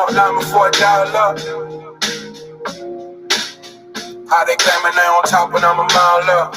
more diamond for $1. How they claiming they on top when I'm a mile up?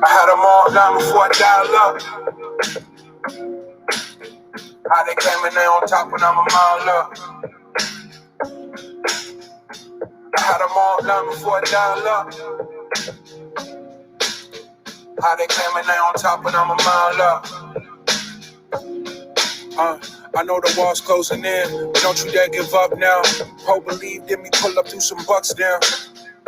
I had them all diamond for $1. How they claiming they on top when I'm a mile up? I had them all diamond for $1. How they claiming they on top when I'm a mile up? I know the wall's closing in, but don't you dare give up now. Hope believed in me, pull up through some bucks down.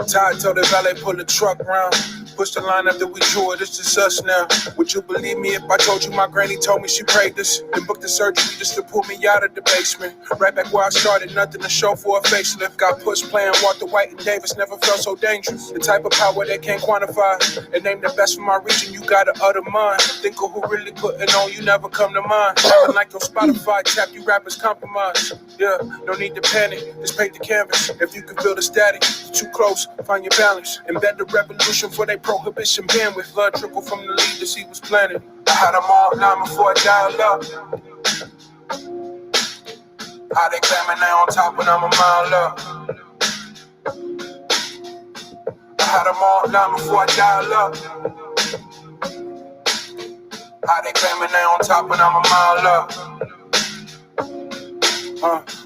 Tired till the valet pull the truck round. Push the line after we drew it, it's just us now. Would you believe me if I told you my granny told me she prayed this? Then booked the surgery just to pull me out of the basement. Right back where I started, nothing to show for a facelift. Got pushed playing Walter White and Davis, never felt so dangerous. The type of power they can't quantify. And name the best for my region, you gotta utter mine. Think of who really putting on, you never come to mind. Nothing like your Spotify tap, you rappers compromise. Yeah, no need to panic, just paint the canvas. If you can feel the static, too close, find your balance. Embed the revolution for they prohibition bandwidth. Blood trickle from the leaders he was planning. I had them all diamond for $1. How they claiming they on top when I'm a mile up? I had them all diamond for $1. How they claiming they on top when I'm a mile up?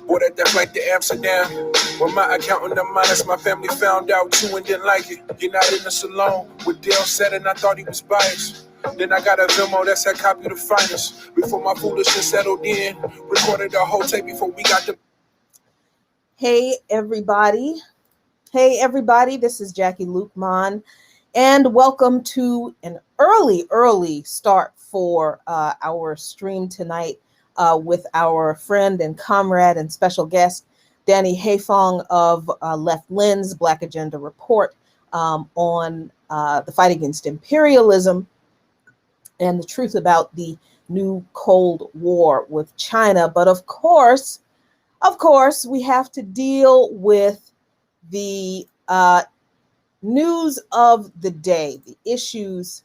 Bought at that flight to Amsterdam. When my accountant and minus my family found out too and didn't like it. You're not in the salon with Dale said and I thought he was biased. Then I got a Venmo that said copy the finest. Before my foolishness settled in, recorded the whole tape before we got the... Hey everybody, this is Jackie Lukeman, and welcome to an early start for our stream tonight with our friend and comrade and special guest, Danny Haifong of Left Lens, Black Agenda Report on the fight against imperialism and the truth about the new Cold War with China. But of course, we have to deal with the news of the day, the issues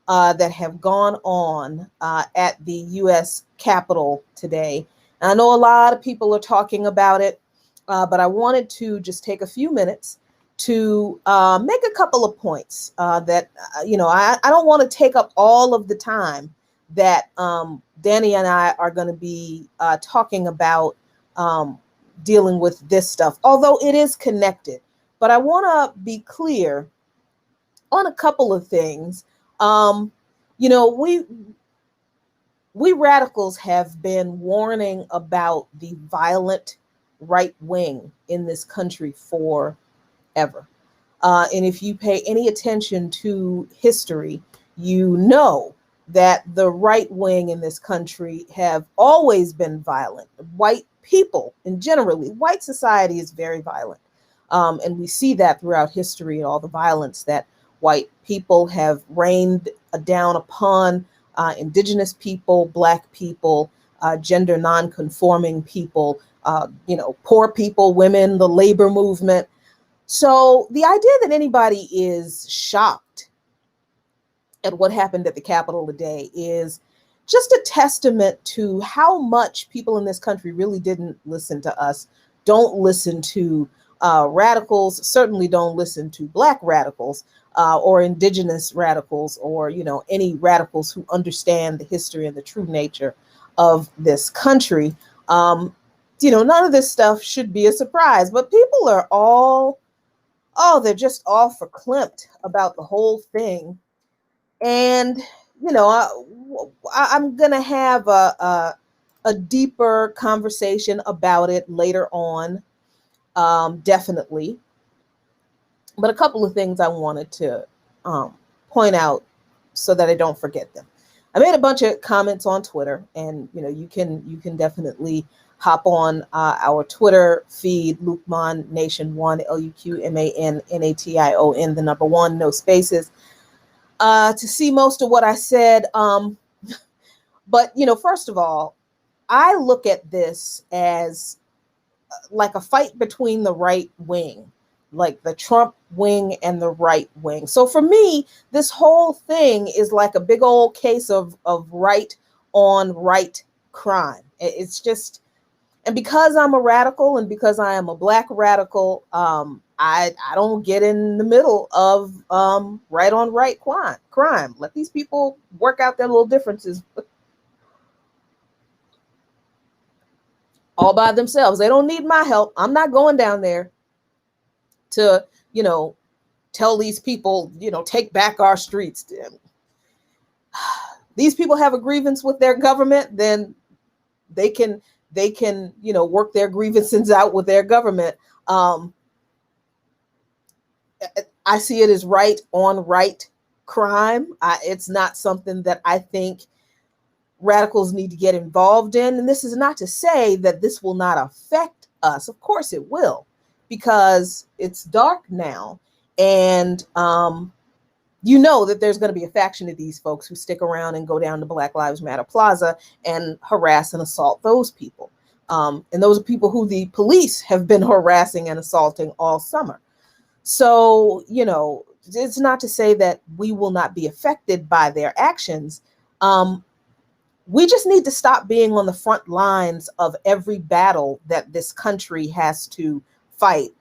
that have gone on at the U.S. Capitol today. And I know a lot of people are talking about it, but I wanted to just take a few minutes to make a couple of points that, I don't want to take up all of the time that Danny and I are going to be talking about dealing with this stuff, although it is connected. But I want to be clear on a couple of things. We radicals have been warning about the violent right wing in this country forever. And if you pay any attention to history, you know that the right wing in this country have always been violent. White people, and generally, white society is very violent. And we see that throughout history, all the violence that white people have rained down upon indigenous people, Black people, gender non-conforming people, poor people, women, the labor movement. So the idea that anybody is shocked at what happened at the Capitol today is just a testament to how much people in this country really didn't listen to us, don't listen to radicals, certainly don't listen to Black radicals or indigenous radicals or, any radicals who understand the history and the true nature of this country. None of this stuff should be a surprise, but people are they're just all verklempt about the whole thing. And, I'm going to have a deeper conversation about it later on, definitely. But a couple of things I wanted to point out so that I don't forget them. I made a bunch of comments on Twitter, and you can definitely hop on our Twitter feed, Luqman Nation 1, LUQMANNATION, the number 1, no spaces, to see most of what I said. But first of all, I look at this as like a fight between the right wing, like the Trump wing and the right wing. So for me, this whole thing is like a big old case of right on right crime. It's just, and because I'm a radical and because I am a Black radical, I don't get in the middle of right on right crime. Let these people work out their little differences all by themselves. They don't need my help. I'm not going down there to, tell these people, take back our streets. These people have a grievance with their government, then they can, work their grievances out with their government. I see it as right on right crime. It's not something that I think radicals need to get involved in. And this is not to say that this will not affect us. Of course it will, because it's dark now. And that there's going to be a faction of these folks who stick around and go down to Black Lives Matter Plaza and harass and assault those people. And those are people who the police have been harassing and assaulting all summer. So, it's not to say that we will not be affected by their actions. We just need to stop being on the front lines of every battle that this country has to fight.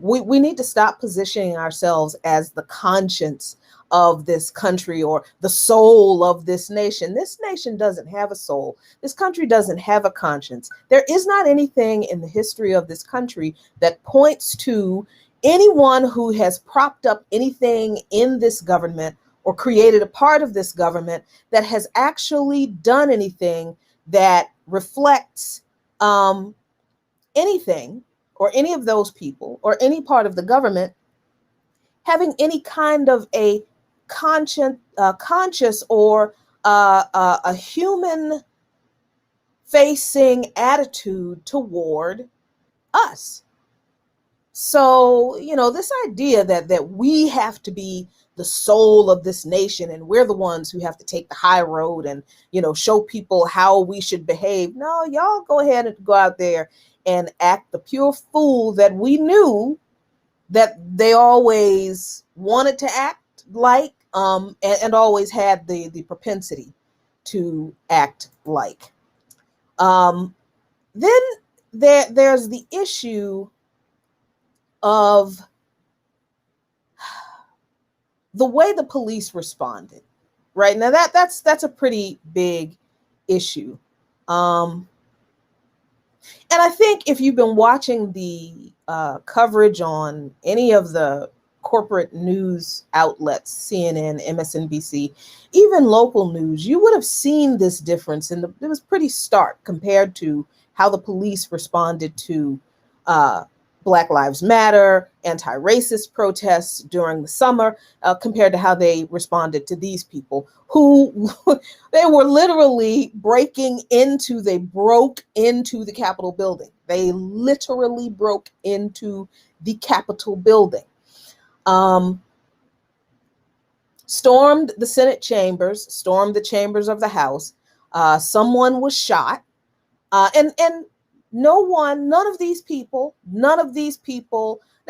We need to stop positioning ourselves as the conscience of this country or the soul of this nation. This nation doesn't have a soul. This country doesn't have a conscience. There is not anything in the history of this country that points to anyone who has propped up anything in this government or created a part of this government that has actually done anything that reflects anything or any of those people or any part of the government having any kind of a conscious or a human facing attitude toward us. So, this idea that we have to be the soul of this nation and we're the ones who have to take the high road and, show people how we should behave. No, y'all go ahead and go out there and act the pure fool that we knew that they always wanted to act like, and always had the propensity to act like. Then there's the issue of the way the police responded, right? Now that's a pretty big issue. And I think if you've been watching the coverage on any of the corporate news outlets, CNN, MSNBC, even local news, you would have seen this difference. And it was pretty stark compared to how the police responded to Black Lives Matter, anti-racist protests during the summer, compared to how they responded to these people who they were literally broke into the Capitol building. They literally broke into the Capitol building. Stormed the Senate chambers, stormed the chambers of the House. Someone was shot. And none of these people, now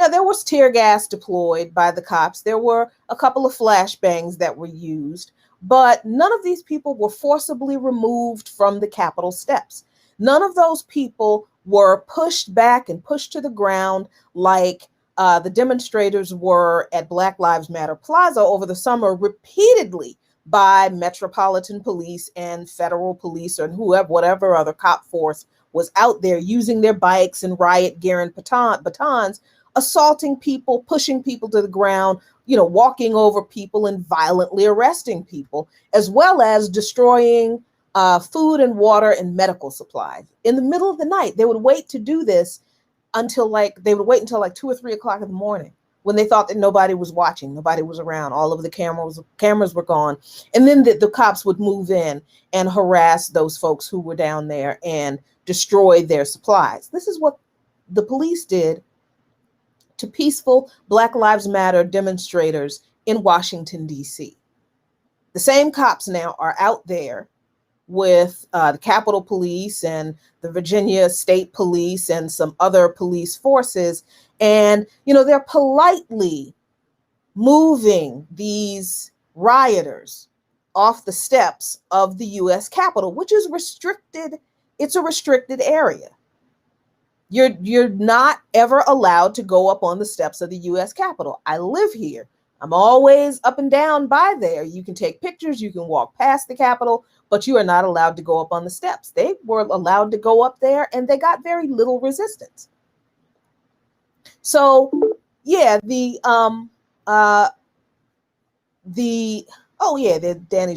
there was tear gas deployed by the cops. There were a couple of flashbangs that were used, but none of these people were forcibly removed from the Capitol steps. None of those people were pushed back and pushed to the ground like the demonstrators were at Black Lives Matter Plaza over the summer repeatedly by Metropolitan Police and federal police or whatever other cop force was out there using their bikes and riot gear and batons, assaulting people, pushing people to the ground, walking over people and violently arresting people, as well as destroying food and water and medical supplies. In the middle of the night, they would wait to do this until 2 or 3 o'clock in the morning when they thought that nobody was watching, nobody was around, all of the cameras were gone. And then the cops would move in and harass those folks who were down there and destroy their supplies. This is what the police did to peaceful Black Lives Matter demonstrators in Washington, D.C. The same cops now are out there with the Capitol Police and the Virginia State Police and some other police forces. And, they're politely moving these rioters off the steps of the U.S. Capitol, which is restricted. It's a restricted area. You're not ever allowed to go up on the steps of the U.S. Capitol. I live here. I'm always up and down by there. You can take pictures, you can walk past the Capitol, but you are not allowed to go up on the steps. They were allowed to go up there and they got very little resistance. So yeah, Danny's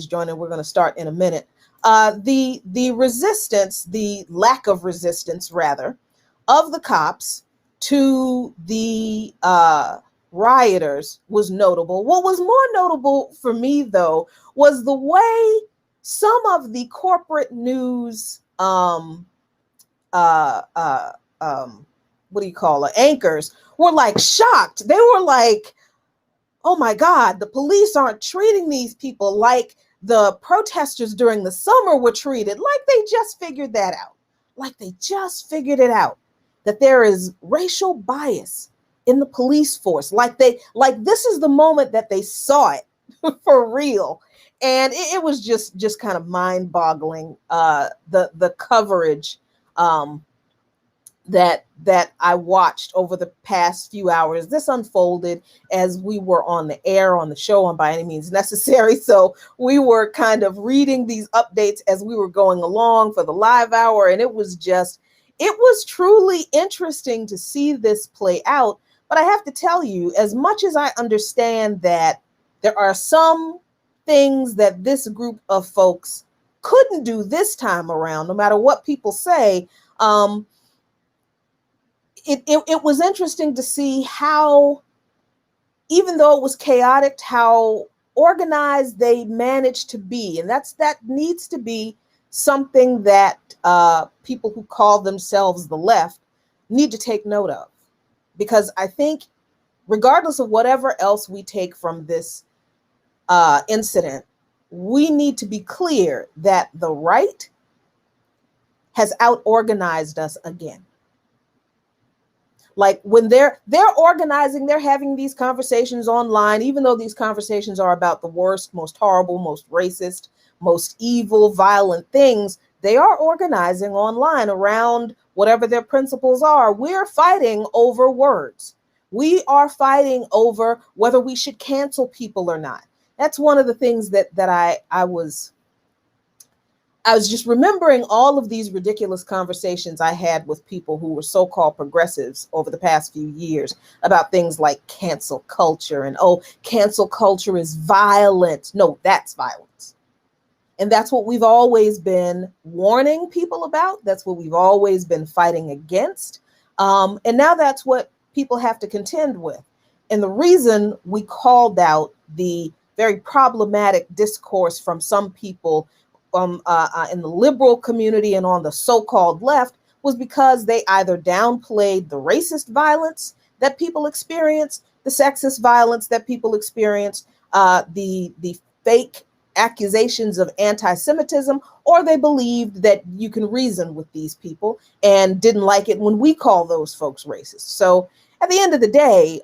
joining. We're going to start in a minute. The resistance, the lack of resistance rather, of the cops to the rioters was notable. What was more notable for me, though, was the way some of the corporate news anchors were like shocked. They were like, oh my God, the police aren't treating these people like the protesters during the summer were treated, like they just figured that out. Like they just figured it out, that there is racial bias in the police force. Like this is the moment that they saw it for real. And it was just kind of mind-boggling, the coverage that I watched over the past few hours. This unfolded as we were on the air on the show on By Any Means Necessary. So we were kind of reading these updates as we were going along for the live hour. And it was truly interesting to see this play out. But I have to tell you, as much as I understand that there are some things that this group of folks couldn't do this time around, no matter what people say, it was interesting to see how, even though it was chaotic, how organized they managed to be. And that needs to be something that people who call themselves the left need to take note of. Because I think regardless of whatever else we take from this incident, we need to be clear that the right has out-organized us again. Like when they're organizing, they're having these conversations online, even though these conversations are about the worst, most horrible, most racist, most evil, violent things, they are organizing online around whatever their principles are. We're fighting over words. We are fighting over whether we should cancel people or not. That's one of the things that I was just remembering all of these ridiculous conversations I had with people who were so-called progressives over the past few years about things like cancel culture and, oh, cancel culture is violent. No, that's violence. And that's what we've always been warning people about. That's what we've always been fighting against. And now that's what people have to contend with. And the reason we called out the very problematic discourse from some people in the liberal community and on the so-called left was because they either downplayed the racist violence that people experience, the sexist violence that people experience, the fake accusations of anti-Semitism, or they believed that you can reason with these people and didn't like it when we call those folks racist. So at the end of the day,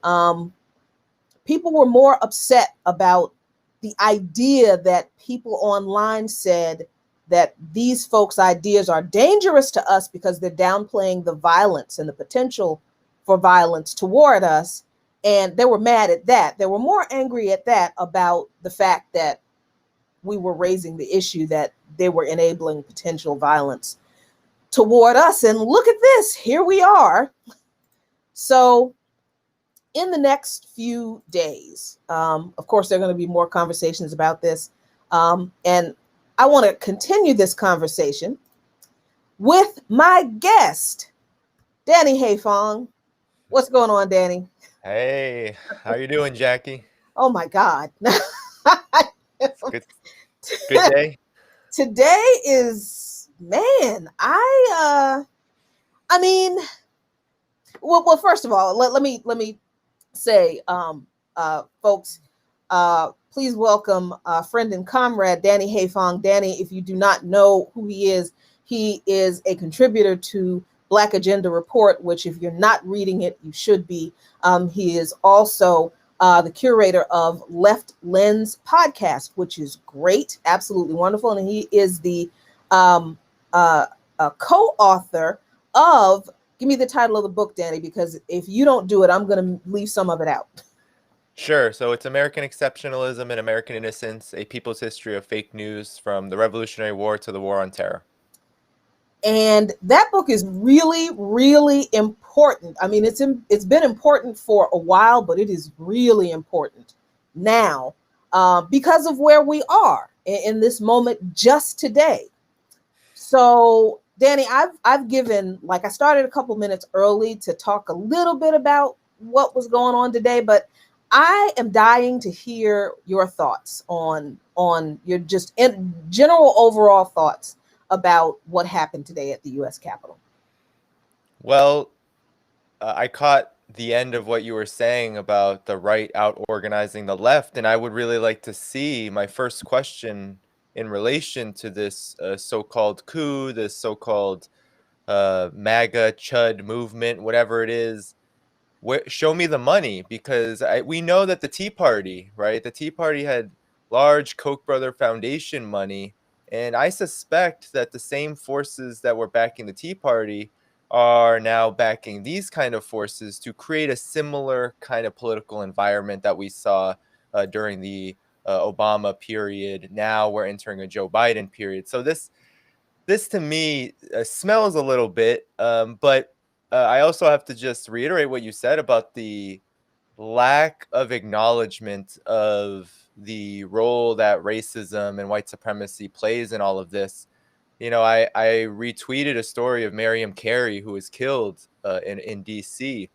people were more upset about the idea that people online said that these folks' ideas are dangerous to us because they're downplaying the violence and the potential for violence toward us. And they were mad at that. They were more angry at that about the fact that we were raising the issue that they were enabling potential violence toward us. And look at this, here we are. So in the next few days, of course, there are going to be more conversations about this. And I want to continue this conversation with my guest, Danny Hayfong. What's going on, Danny? Hey, how you doing, Jackie? Oh my God. It's good day. Today is, man, I mean, well first of all, let me say, folks, please welcome friend and comrade Danny Haifong. Danny, if you do not know who he is a contributor to Black Agenda Report, which if you're not reading it, you should be. He is also the curator of Left Lens podcast, which is great, absolutely wonderful. And he is the um, co-author of, give me the title of the book, Danny, because if you don't do it, I'm going to leave some of it out. Sure. So it's American Exceptionalism and American Innocence, a people's history of fake news from the Revolutionary War to the War on Terror. And that book is really, really important. I mean, it's been important for a while, but it is really important now because of where we are in this moment just today. So, Danny, I've given, like, I started a couple minutes early to talk a little bit about what was going on today, but I am dying to hear your thoughts on your just general overall thoughts about what happened today at the U.S. Capitol. Well, I caught the end of what you were saying about the right out organizing the left, and I would really like to see my first question in relation to this so-called coup, this so-called MAGA Chud movement, whatever it is. Show me the money, because we know that the Tea Party, right? The Tea Party had large Koch brother foundation money, and I suspect that the same forces that were backing the Tea Party are now backing these kind of forces to create a similar kind of political environment that we saw during the Obama period. Now we're entering a Joe Biden period. So this to me smells a little bit, but I also have to just reiterate what you said about the lack of acknowledgement of the role that racism and white supremacy plays in all of this. You know, I retweeted a story of Miriam Carey, who was killed in DC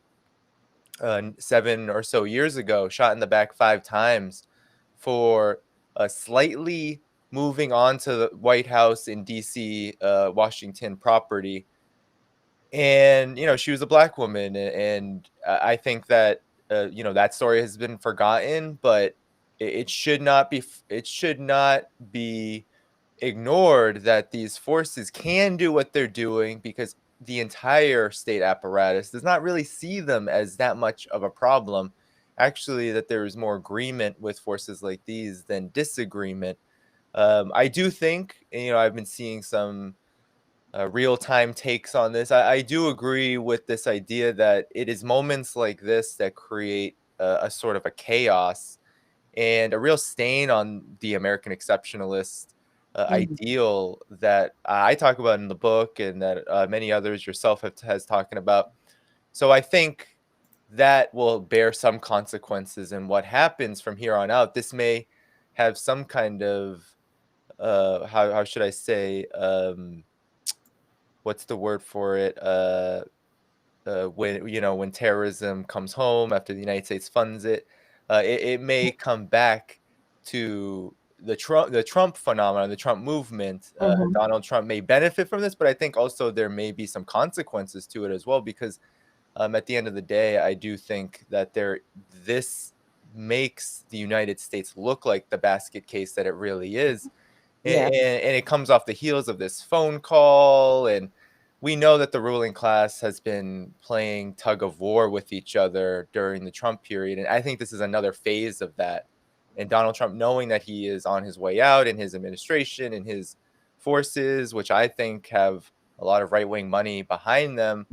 7 or so years ago, shot in the back 5 times for slightly moving on to the White House in DC, Washington property. And, you know, she was a Black woman. And I think that, you know, that story has been forgotten, but it should not be, it should not be ignored that these forces can do what they're doing, because the entire state apparatus does not really see them as that much of a problem. Actually, that there is more agreement with forces like these than disagreement. I do think, you know, I've been seeing some real-time takes on this. I do agree with this idea that it is moments like this that create a sort of a chaos and a real stain on the American exceptionalist ideal that I talk about in the book, and that many others yourself has talking about. So I think that will bear some consequences in what happens from here on out. This may have some kind of how should I say, what's the word for it? When, you know, when terrorism comes home after the United States funds it, it may come back to the Trump phenomenon, the Trump movement. Mhm. Donald Trump may benefit from this, but I think also there may be some consequences to it as well, because at the end of the day, I do think that this makes the United States look like the basket case that it really is. Yeah. And it comes off the heels of this phone call, and we know that the ruling class has been playing tug of war with each other during the Trump period, and I think this is another phase of that. And Donald Trump, knowing that he is on his way out in his administration and his forces, which I think have a lot of right-wing money behind them,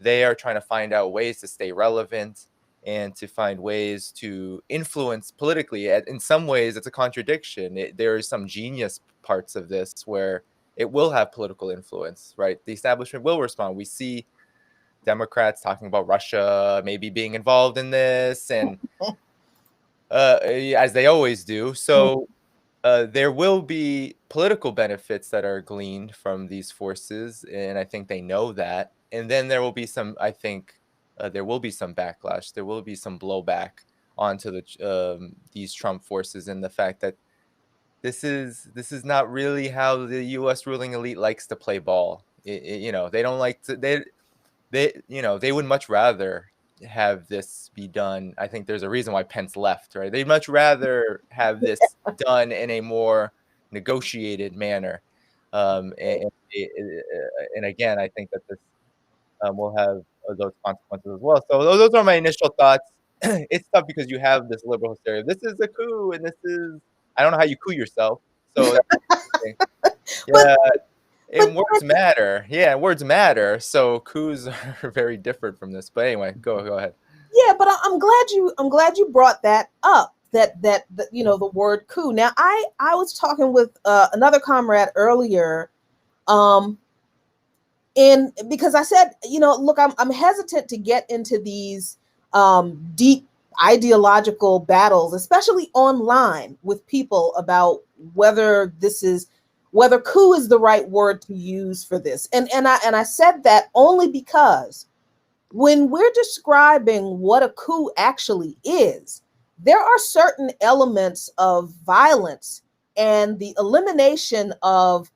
they are trying to find out ways to stay relevant and to find ways to influence politically. In some ways, it's a contradiction. There is some genius parts of this where it will have political influence, right? The establishment will respond. We see Democrats talking about Russia maybe being involved in this, and as they always do. So there will be political benefits that are gleaned from these forces, and I think they know that. And then there will be some, I think, there will be some backlash. There will be some blowback onto these Trump forces, and the fact that this is not really how the U.S. ruling elite likes to play ball. You know, they don't like to. They would much rather have this be done. I think there's a reason why Pence left, right? They'd much rather have this done in a more negotiated manner. And again, I think that this will have those consequences as well. So those are my initial thoughts. It's tough because you have this liberal hysteria. This is a coup, and this is, I don't know how you coup yourself. So that's interesting. But Yeah, but and words matter. Yeah, words matter. So coups are very different from this. But anyway, go ahead. yeah, but I'm glad you brought that up. That you know, the word coup. Now I was talking with another comrade earlier, and because I said, you know, look, I'm hesitant to get into these deep ideological battles, especially online with people about whether coup is the right word to use for this. And I said that only because when we're describing what a coup actually is, there are certain elements of violence and the elimination of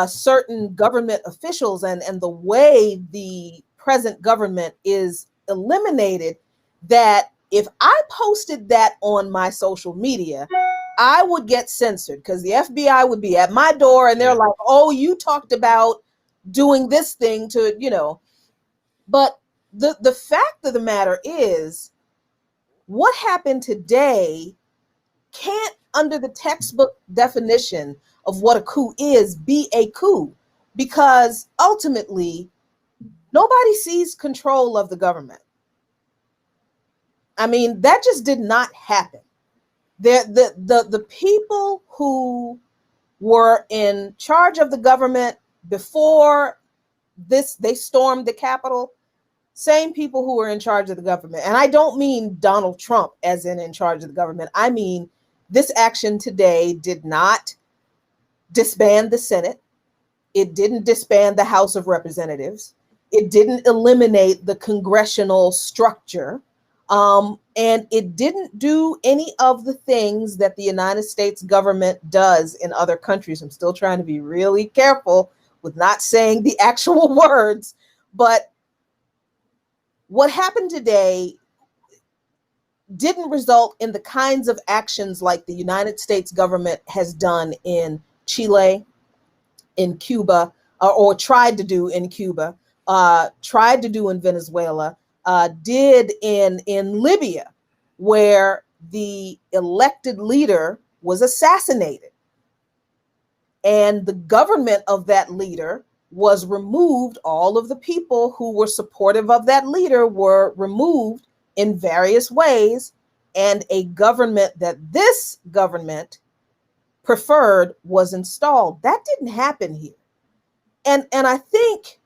certain government officials and the way the present government is eliminated, that if I posted that on my social media, I would get censored because the FBI would be at my door and they're like, oh, you talked about doing this thing to, you know. But the fact of the matter is, what happened today can't, under the textbook definition of what a coup is, be a coup, because ultimately nobody sees control of the government. I mean, that just did not happen. The people who were in charge of the government before this, they stormed the Capitol, same people who were in charge of the government. And I don't mean Donald Trump as in charge of the government. I mean, this action today did not disband the Senate. It didn't disband the House of Representatives. It didn't eliminate the congressional structure. And it didn't do any of the things that the United States government does in other countries. I'm still trying to be really careful with not saying the actual words, but what happened today didn't result in the kinds of actions like the United States government has done in Chile, in Cuba, or tried to do in Cuba, tried to do in Venezuela, did in Libya, where the elected leader was assassinated. And the government of that leader was removed. All of the people who were supportive of that leader were removed in various ways. And a government that this government preferred was installed. That didn't happen here. And I think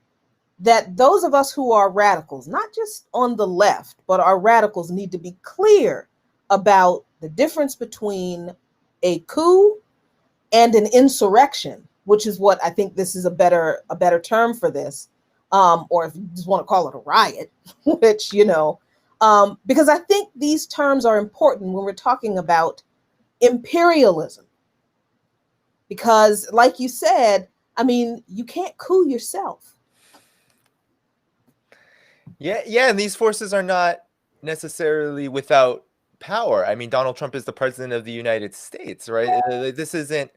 that those of us who are radicals, not just on the left, but are radicals, need to be clear about the difference between a coup and an insurrection, which is what I think this is a better term for this, or if you just want to call it a riot, which, you know, because I think these terms are important when we're talking about imperialism. Because, like you said, I mean, you can't coup yourself. Yeah, and these forces are not necessarily without power. I mean, Donald Trump is the president of the United States, right? This isn't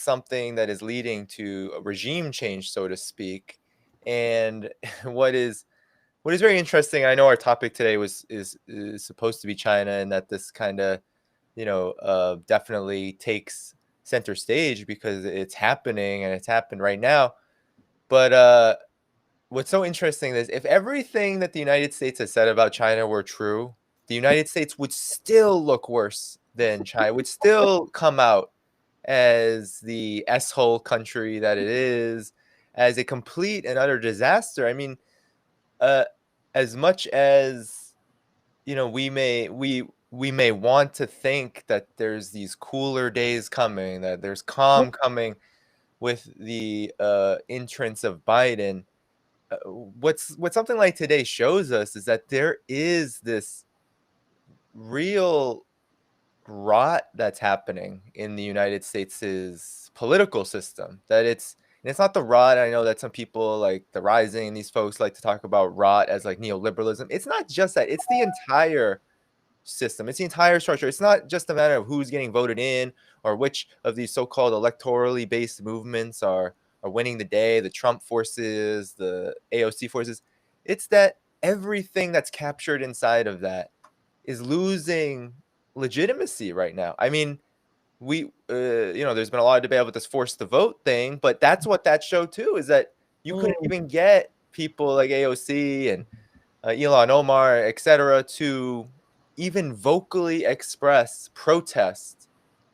something that is leading to a regime change, so to speak. And what is very interesting, I know our topic today is supposed to be China, and that this kind of, you know, definitely takes center stage because it's happening and it's happened right now. But what's so interesting is if everything that the United States has said about China were true, the United States would still look worse than China, would still come out as the S-hole country that it is, as a complete and utter disaster. I mean, as much as, you know, we may want to think that there's these cooler days coming, that there's calm coming with the entrance of Biden, what something like today shows us is that there is this real rot that's happening in the United States' political system. That it's not the rot. I know that some people like the Rising and these folks like to talk about rot as like neoliberalism. It's not just that. It's the entire system. It's the entire structure. It's not just a matter of who's getting voted in or which of these so-called electorally based movements are winning the day, the Trump forces, the AOC forces. It's that everything that's captured inside of that is losing legitimacy right now. I mean, there's been a lot of debate about this forced to vote thing, but that's what that showed too, is that you couldn't even get people like AOC and Elon Omar, etc., to even vocally express protest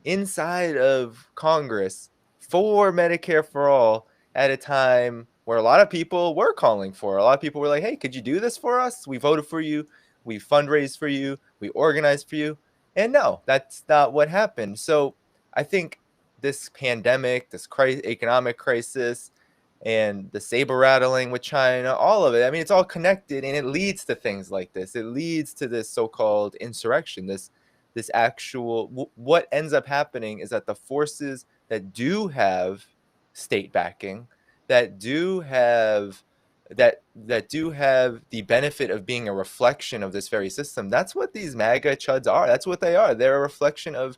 inside of Congress for Medicare for all at a time where a lot of people were calling for. A lot of people were like, hey, could you do this for us? We voted for you. We fundraised for you. We organized for you. And no, that's not what happened. So I think this pandemic, this economic crisis, and the saber rattling with China, all of it. I mean, it's all connected, and it leads to things like this. It leads to this so-called insurrection. This actual what ends up happening is that the forces that do have state backing, that do have the benefit of being a reflection of this very system. That's what these MAGA chuds are. That's what they are. They're a reflection of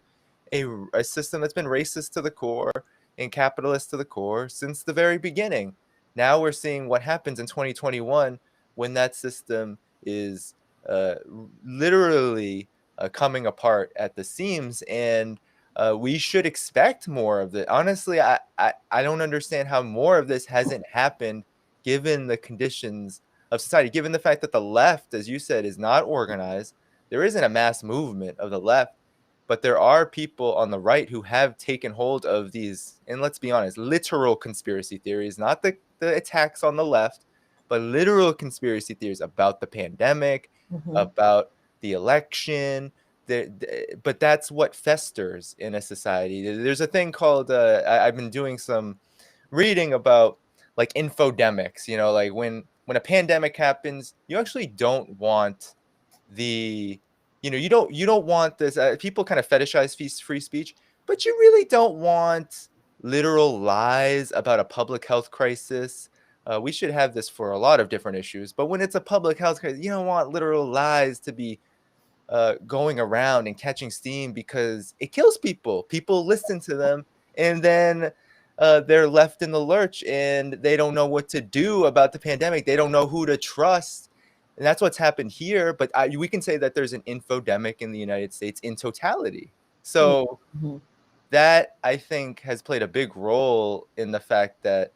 a system that's been racist to the core and capitalist to the core since the very beginning. Now we're seeing what happens in 2021 when that system is literally coming apart at the seams, and we should expect more of it. Honestly, I don't understand how more of this hasn't happened given the conditions of society, given the fact that the left, as you said, is not organized. There isn't a mass movement of the left. But there are people on the right who have taken hold of these, and let's be honest, literal conspiracy theories, not the attacks on the left, but literal conspiracy theories about the pandemic, about the election. But that's what festers in a society. There's a thing called, I've been doing some reading about like infodemics, like when a pandemic happens, you actually don't want you don't want this. People kind of fetishize free speech, but you really don't want literal lies about a public health crisis. We should have this for a lot of different issues, but when it's a public health crisis, you don't want literal lies to be going around and catching steam because it kills people. People listen to them, and then they're left in the lurch, and they don't know what to do about the pandemic. They don't know who to trust. And that's what's happened here. But we can say that there's an infodemic in the United States in totality. So that, I think, has played a big role in the fact that,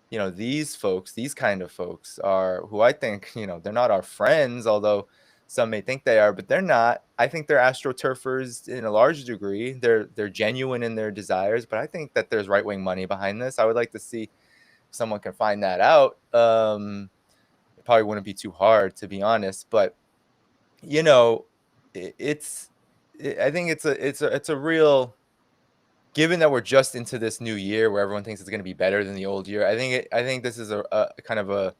these folks, these kind of folks are who I think, they're not our friends, although some may think they are, but they're not. I think they're astroturfers in a large degree. They're genuine in their desires, but I think that there's right-wing money behind this. I would like to see if someone can find that out. It probably wouldn't be too hard, to be honest, but I think it's a real, given that we're just into this new year where everyone thinks it's going to be better than the old year. I think this is a kind of a,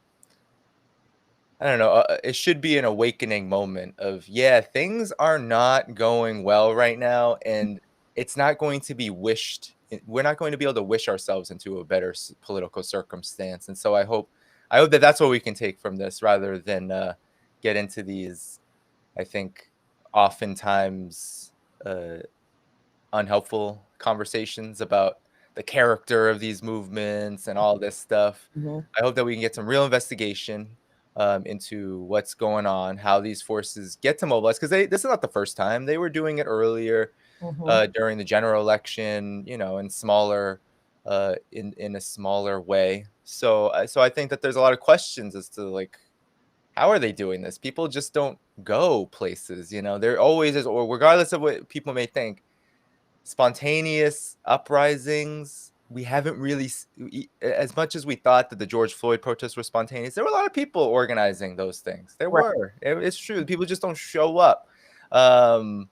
I don't know, it should be an awakening moment of, things are not going well right now, and it's not going to be wished. We're not going to be able to wish ourselves into a better political circumstance. And so I hope that that's what we can take from this, rather than get into these, I think, oftentimes unhelpful conversations about the character of these movements and all this stuff. I hope that we can get some real investigation into what's going on, how these forces get to mobilize, because this is not the first time. They were doing it earlier during the general election, in smaller, in a smaller way. So I think that there's a lot of questions as to, like, how are they doing this? People just don't go places, There always is, or regardless of what people may think, spontaneous uprisings. We haven't really, as much as we thought that the George Floyd protests were spontaneous, there were a lot of people organizing those things. There were. It's true. People just don't show up. So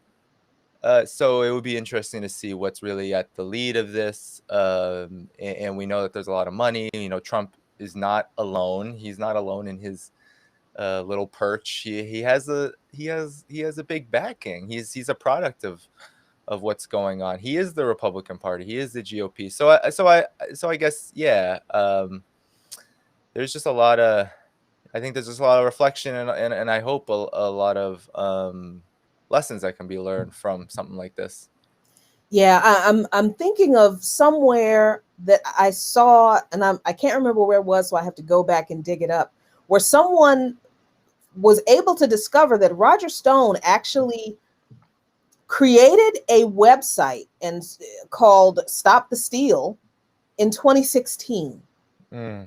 it would be interesting to see what's really at the lead of this. And we know that there's a lot of money. Trump is not alone. He's not alone in his little perch. He has a big backing. He's a product of what's going on. He is the Republican Party. He is the GOP. So I guess there's just a lot of I think there's just a lot of reflection and I hope a lot of lessons that can be learned from something like this. Yeah, I'm thinking of somewhere that I saw, and I can't remember where it was, so I have to go back and dig it up, where someone was able to discover that Roger Stone actually created a website and called Stop the Steal in 2016. Mm.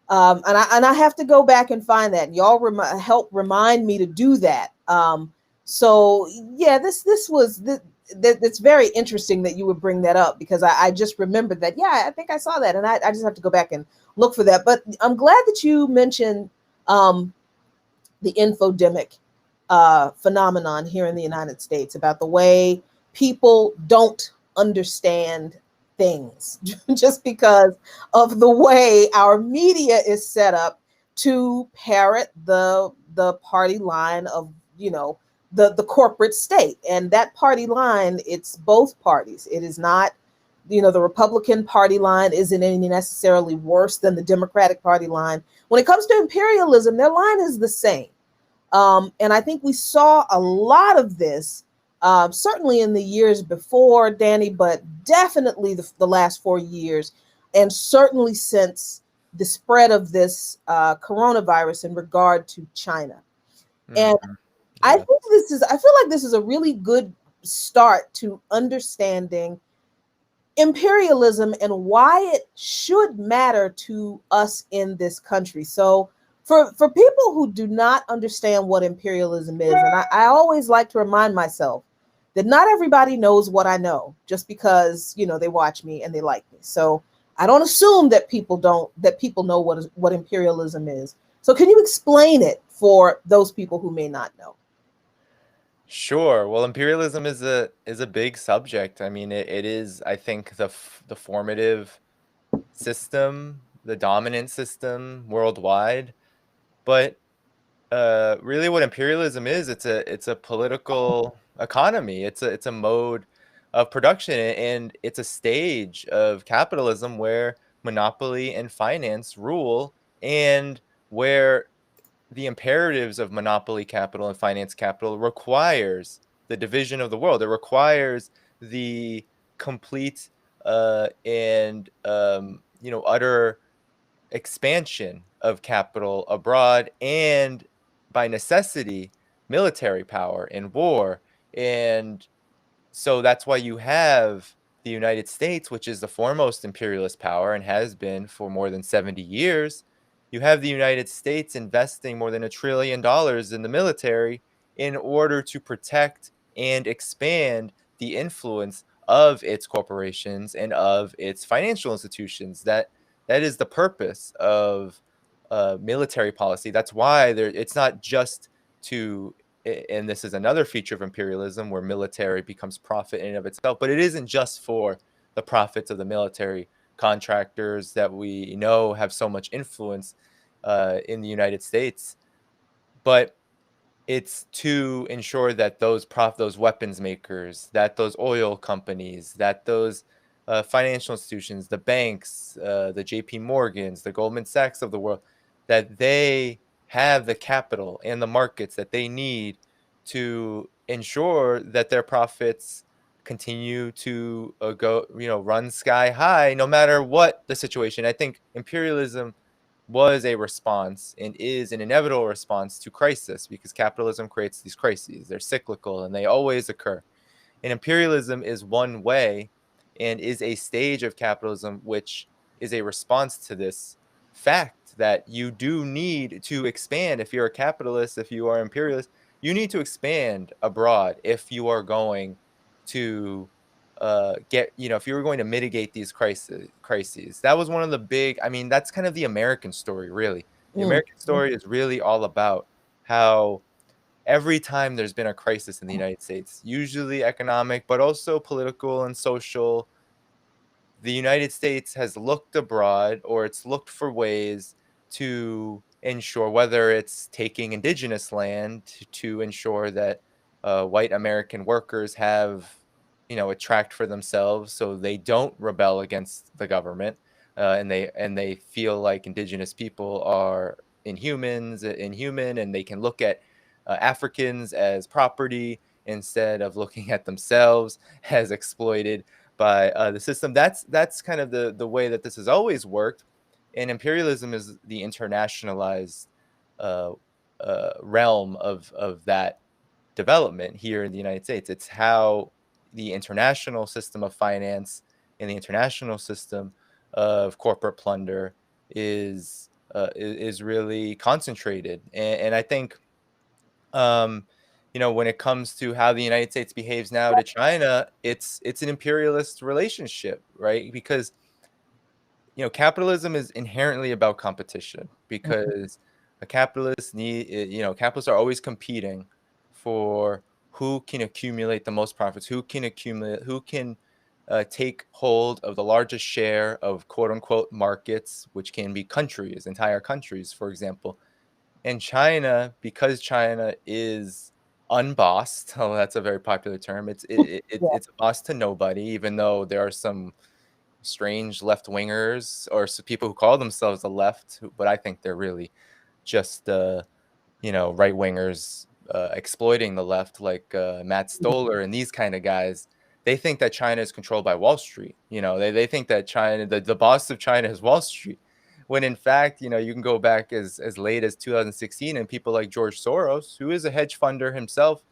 And I have to go back and find that. Y'all help remind me to do that. So yeah, that's very interesting that you would bring that up, because I just remembered that. Yeah, I think I saw that, and I just have to go back and look for that. But I'm glad that you mentioned the infodemic phenomenon here in the United States, about the way people don't understand things just because of the way our media is set up to parrot the party line of, the corporate state. And that party line, it's both parties. It is not, the Republican Party line isn't any necessarily worse than the Democratic Party line. When it comes to imperialism, their line is the same. And I think we saw a lot of this, certainly in the years before, Danny, but definitely the last 4 years, and certainly since the spread of this coronavirus in regard to China. And Yeah. I feel like this is a really good start to understanding imperialism and why it should matter to us in this country. So for people who do not understand what imperialism is, and I always like to remind myself that not everybody knows what I know just because, they watch me and they like me. So I don't assume that people know what imperialism is. So can you explain it for those people who may not know? Sure. Well, imperialism is a big subject. I mean, it is, I think, the formative system, the dominant system worldwide. But really, what imperialism is, it's a political economy. It's a mode of production, and it's a stage of capitalism where monopoly and finance rule, and where the imperatives of monopoly capital and finance capital requires the division of the world. It requires the complete and utter expansion of capital abroad, and by necessity military power and war. And so that's why you have the United States, which is the foremost imperialist power and has been for more than 70 years. You have the United States investing more than $1 trillion in the military in order to protect and expand the influence of its corporations and of its financial institutions. That is the purpose of military policy. That's why it's not just to, and this is another feature of imperialism where military becomes profit in and of itself, but it isn't just for the profits of the military contractors that we know have so much influence in the United States, but it's to ensure that those weapons makers, that those oil companies, that those financial institutions, the banks, the JP Morgans, the Goldman Sachs of the world, that they have the capital and the markets that they need to ensure that their profits continue to run sky high no matter what the situation. I think imperialism was a response and is an inevitable response to crisis, because capitalism creates these crises. They're cyclical and they always occur. And imperialism is one way and is a stage of capitalism which is a response to this fact that you do need to expand. If you're a capitalist, if you are imperialist, you need to expand abroad if you are going to if you were going to mitigate these crises. That was one of the big, I mean, that's kind of the American story, really. The American story is really all about how every time there's been a crisis in the United States, usually economic, but also political and social, the United States has looked abroad, or it's looked for ways to ensure, whether it's taking indigenous land to ensure that white American workers have, a tract for themselves, so they don't rebel against the government, and they feel like indigenous people are inhuman, and they can look at Africans as property instead of looking at themselves as exploited by the system. That's kind of the way that this has always worked, and imperialism is the internationalized uh, realm of that development here in the United States. It's how the international system of finance and the international system of corporate plunder is really concentrated, and I think um, when it comes to how the United States behaves now to China, it's an imperialist relationship, right? Because capitalism is inherently about competition, because capitalists are always competing for who can accumulate the most profits, who can take hold of the largest share of quote unquote markets, which can be entire countries, for example. And China, because China is unbossed, oh, that's a very popular term. Yeah. It's a boss to nobody, even though there are some strange left wingers or some people who call themselves the left, but I think they're really just right wingers exploiting the left, like Matt Stoller and these kind of guys. They think that China is controlled by Wall Street. They think that China, the boss of China, is Wall Street. When in fact, you can go back as late as 2016, and people like George Soros, who is a hedge funder himself,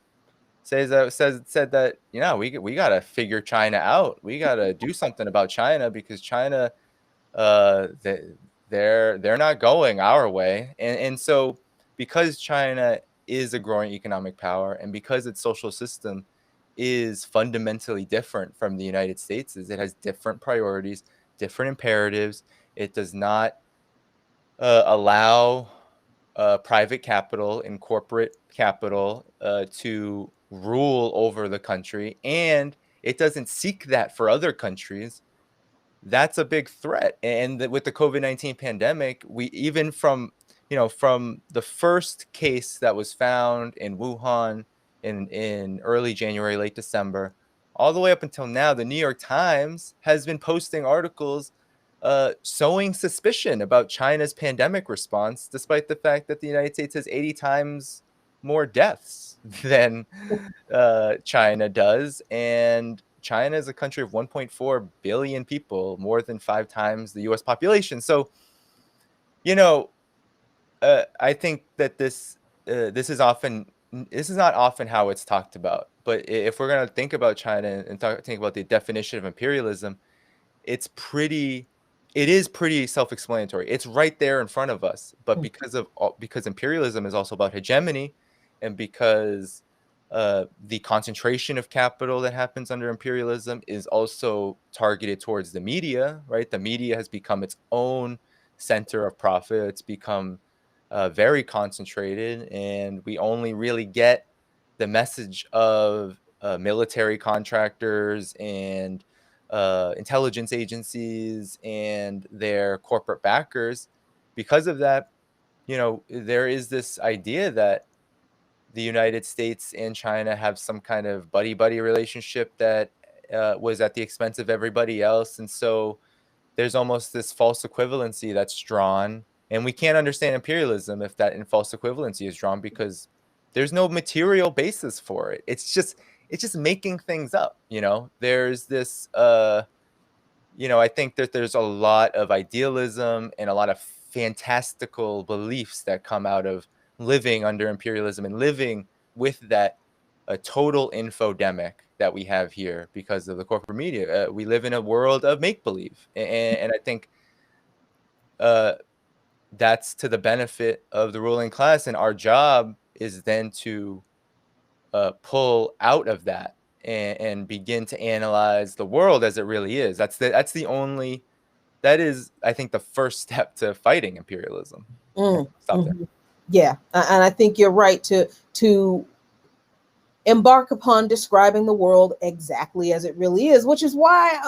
said that we got to figure China out. We got to do something about China, because China uh they, they're not going our way, and so because China is a growing economic power, and because its social system is fundamentally different from the United States, is it has different priorities, different imperatives. It does not allow private capital and corporate capital to rule over the country, and it doesn't seek that for other countries. That's a big threat. And with the COVID-19 pandemic, we even from the first case that was found in Wuhan in early January, late December, all the way up until now, the New York Times has been posting articles sowing suspicion about China's pandemic response, despite the fact that the United States has 80 times more deaths than China does. And China is a country of 1.4 billion people, more than 5 times the US population. So, I think that this is not often how it's talked about. But if we're going to think about China and think about the definition of imperialism, it's pretty it is pretty self-explanatory. It's right there in front of us. But because imperialism is also about hegemony, and because the concentration of capital that happens under imperialism is also targeted towards the media, right? The media has become its own center of profit. It's become very concentrated, and we only really get the message of military contractors and intelligence agencies and their corporate backers. Because of that, there is this idea that the United States and China have some kind of buddy-buddy relationship that was at the expense of everybody else. And so there's almost this false equivalency that's drawn. And we can't understand imperialism if that false equivalency is drawn, because there's no material basis for it. It's just making things up. There's this I think that there's a lot of idealism and a lot of fantastical beliefs that come out of living under imperialism and living with that total infodemic that we have here because of the corporate media. We live in a world of make-believe, and I think that's to the benefit of the ruling class, and our job is then to pull out of that and begin to analyze the world as it really is. That is, I think, the first step to fighting imperialism. Stop there. Yeah, and I think you're right to embark upon describing the world exactly as it really is, which is why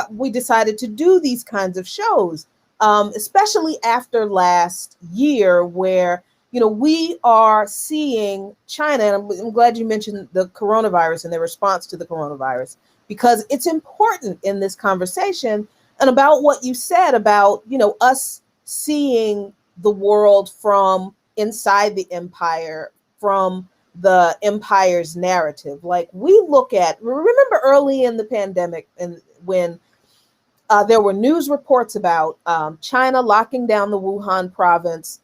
we decided to do these kinds of shows, especially after last year, where we are seeing China, and I'm glad you mentioned the coronavirus and their response to the coronavirus, because it's important in this conversation and about what you said about us seeing the world from inside the empire, from the empire's narrative. Like, we remember early in the pandemic, and when there were news reports about China locking down the Wuhan province,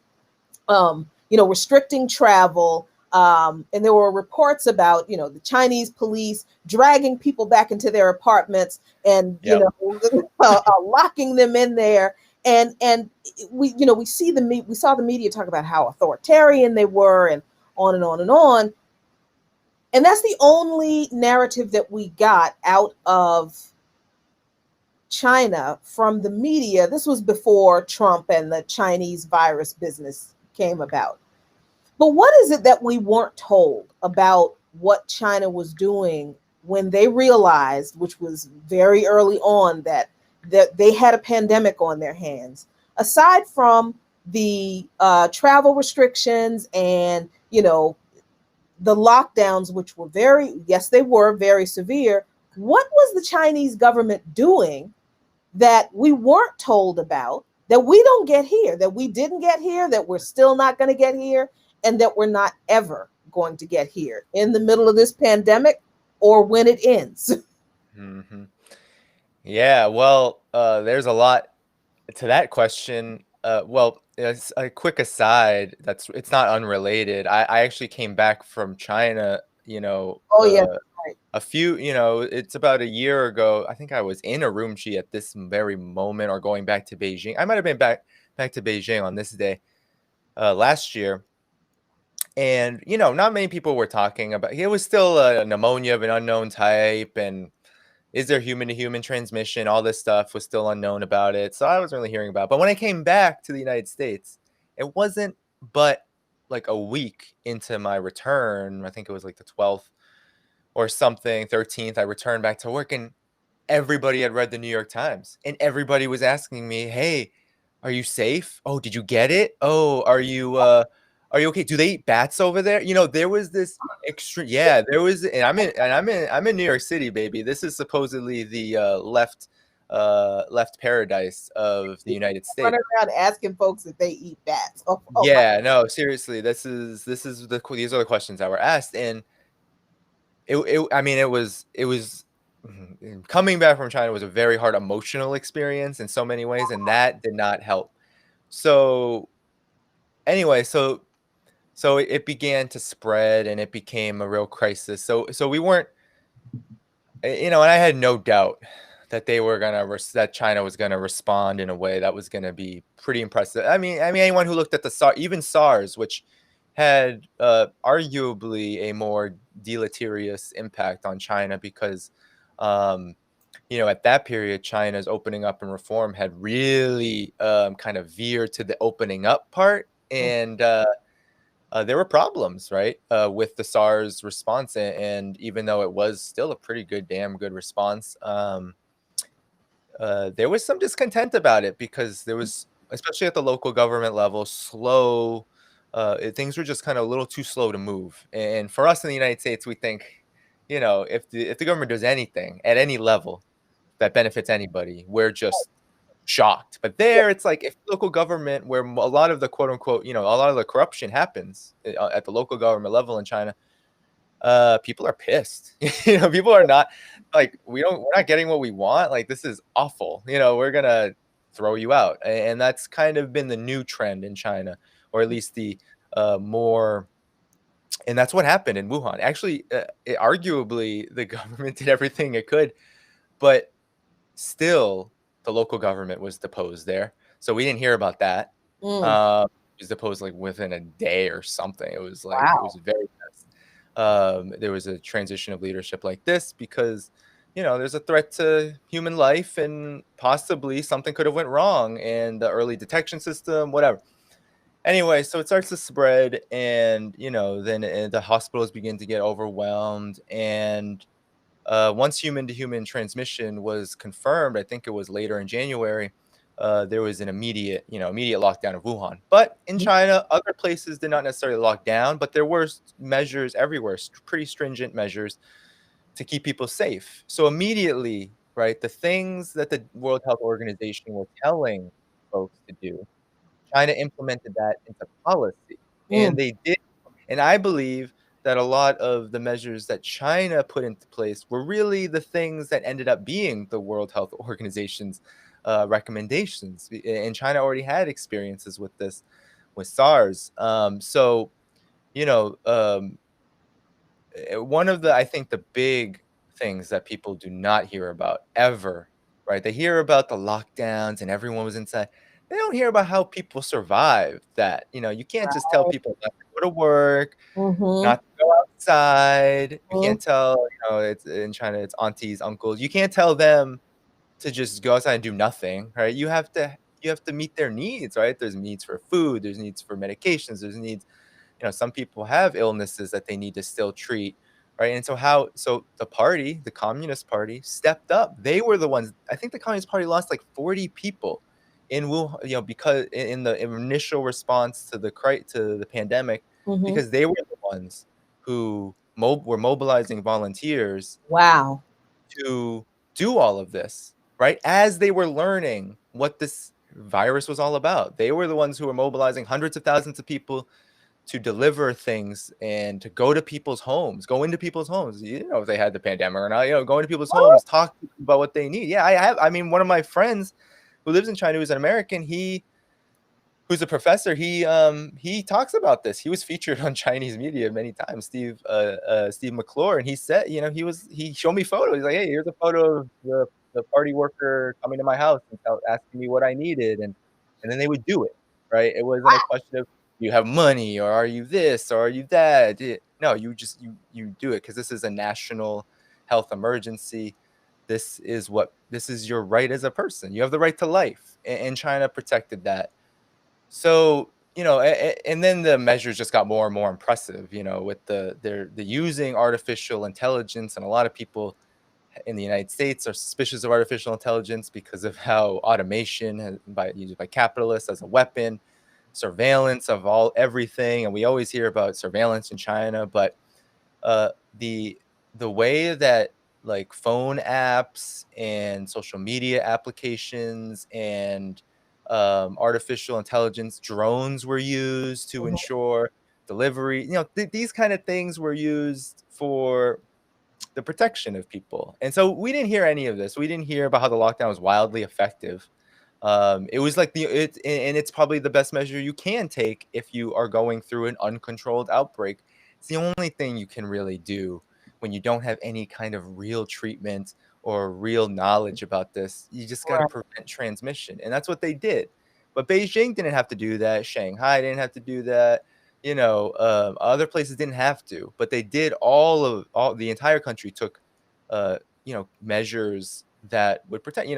restricting travel. And there were reports about, the Chinese police dragging people back into their apartments and, Yep. locking them in there. And we saw the media talk about how authoritarian they were, and on and on and on. And that's the only narrative that we got out of China from the media. This was before Trump and the Chinese virus business came about. But what is it that we weren't told about what China was doing when they realized, which was very early on, that they had a pandemic on their hands? Aside from the travel restrictions and, the lockdowns, which were they were very severe, what was the Chinese government doing that we weren't told about, that we don't get here, that we didn't get here, that we're still not going to get here, and that we're not ever going to get here in the middle of this pandemic or when it ends? Mm-hmm. Yeah, well, there's a lot to that question. Well, as a quick aside, it's not unrelated. I actually came back from China, Oh, yeah. Right. a few, it's about a year ago. I think I was in Urumqi at this very moment, or going back to Beijing. I might have been back to Beijing on this day last year. And, not many people were talking about it. Was still a pneumonia of an unknown type, and is there human to human transmission? All this stuff was still unknown about it. So I wasn't really hearing about it. But when I came back to the United States, it wasn't but like a week into my return. I think it was like the 12th or something, 13th. I returned back to work, and everybody had read the New York Times, and everybody was asking me, "Hey, are you safe? Oh, did you get it? Oh, are you okay? Do they eat bats over there?" There was this extreme. Yeah, there was, and I'm in New York City, baby. This is supposedly the left paradise of the United States. Running around asking folks if they eat bats. Yeah, no, seriously, these are the questions that were asked, and it was coming back from China was a very hard emotional experience in so many ways, and that did not help. So anyway, so it began to spread, and it became a real crisis. So we weren't, and I had no doubt that that China was gonna respond in a way that was gonna be pretty impressive. I mean, anyone who looked at even SARS, which had arguably a more deleterious impact on China, because at that period, China's opening up and reform had really kind of veered to the opening up part, and there were problems, right, with the SARS response, and even though it was still a pretty damn good response, there was some discontent about it, because there was, especially at the local government level, things were just kind of a little too slow to move. And for us in the United States, we think, if the government does anything at any level that benefits anybody, we're just shocked. But there, it's like, if local government, where a lot of the quote unquote, a lot of the corruption happens at the local government level in China, people are pissed. People are not like, we're not getting what we want. Like, this is awful. We're gonna throw you out. And that's kind of been the new trend in China, or at least the more. And that's what happened in Wuhan. Actually, arguably, the government did everything it could, but still, the local government was deposed there. So we didn't hear about that. It was deposed like within a day or something. It was like, Wow. it was very fast. There was a transition of leadership like this, because there's a threat to human life, and possibly something could have went wrong, and the early detection system, whatever. Anyway, so it starts to spread, and then the hospitals begin to get overwhelmed, and once human-to-human transmission was confirmed, I think it was later in January, there was an immediate lockdown of Wuhan. But in China, other places did not necessarily lock down, but there were measures everywhere, pretty stringent measures to keep people safe. So immediately, right, the things that the World Health Organization was telling folks to do, China implemented that into policy, and Mm, they did. And I believe that a lot of the measures that China put into place were really the things that ended up being the World Health Organization's recommendations. And China already had experiences with this, with SARS. So, you know, um, one of the I think the big things that people do not hear about ever, right? They hear about the lockdowns and everyone was inside. They don't hear about how people survived that. You can't just tell right. people not to go to work, Mm-hmm. not to go outside. You Mm-hmm. can't tell, it's in China, it's aunties, uncles. You can't tell them to just go outside and do nothing, right? You have to meet their needs, right? There's needs for food, there's needs for medications, there's needs, some people have illnesses that they need to still treat, right? And so the Communist Party stepped up. They were the ones. I think the Communist Party lost like 40 people in Wuhan, because in the initial response to the pandemic, Mm-hmm. because they were the ones who were mobilizing volunteers Wow. to do all of this, right? As they were learning what this virus was all about, they were the ones who were mobilizing hundreds of thousands of people to deliver things and to go to people's homes, go into people's homes. You didn't know if they had the pandemic or not. Go into people's homes, talk to them about what they need. Yeah, I have. I mean, one of my friends who lives in China, who's an American, who's a professor, he talks about this. He was featured on Chinese media many times, Steve McClure, and he said, he showed me photos. He's like, hey, here's a photo of the party worker coming to my house and asking me what I needed, and then they would do it, right? It wasn't a question of you have money or are you this or are you that. No, you just you do it because this is a national health emergency. This is your right as a person. You have the right to life, and China protected that. So, and then the measures just got more and more impressive, with the using artificial intelligence, and a lot of people in the United States are suspicious of artificial intelligence because of how automation used by capitalists as a weapon, surveillance of everything, and we always hear about surveillance in China, but uh, the the way that like phone apps and social media applications and artificial intelligence drones were used to Mhm. ensure delivery. These kind of things were used for the protection of people. And so we didn't hear any of this. We didn't hear about how the lockdown was wildly effective. It was like and it's probably the best measure you can take if you are going through an uncontrolled outbreak. It's the only thing you can really do when you don't have any kind of real treatment or real knowledge about this. You just got to Right. prevent transmission, and that's what they did. But Beijing didn't have to do that. Shanghai didn't have to do that. Other places didn't have to, but they did. All the entire country took, measures that would protect.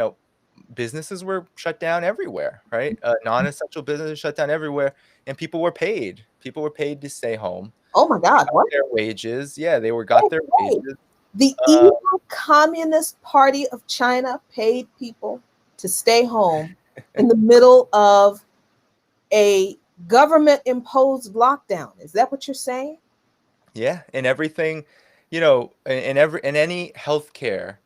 Businesses were shut down everywhere, right? Non-essential businesses shut down everywhere, and people were paid. People were paid to stay home. Oh my They God. got What? their wages. Yeah, they got Wait, their wait. wages. The Uh, evil Communist Party of China paid people to stay home in the middle of a government imposed lockdown. Is that what you're saying? yeah, and everything, and any healthcare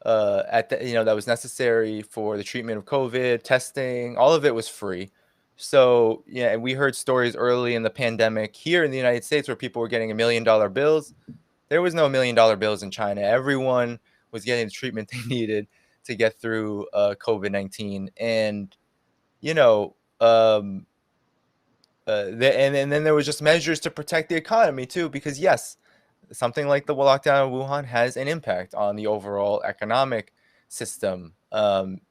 that was necessary for the treatment of COVID, testing, all of it was free. So, yeah, and we heard stories early in the pandemic here in the United States where people were getting $1 million bills. There was no $1 million bills in China. Everyone was getting the treatment they needed to get through COVID-19. And, you know, um, and then there was just measures to protect the economy too, because yes, something like the lockdown in Wuhan has an impact on the overall economic system.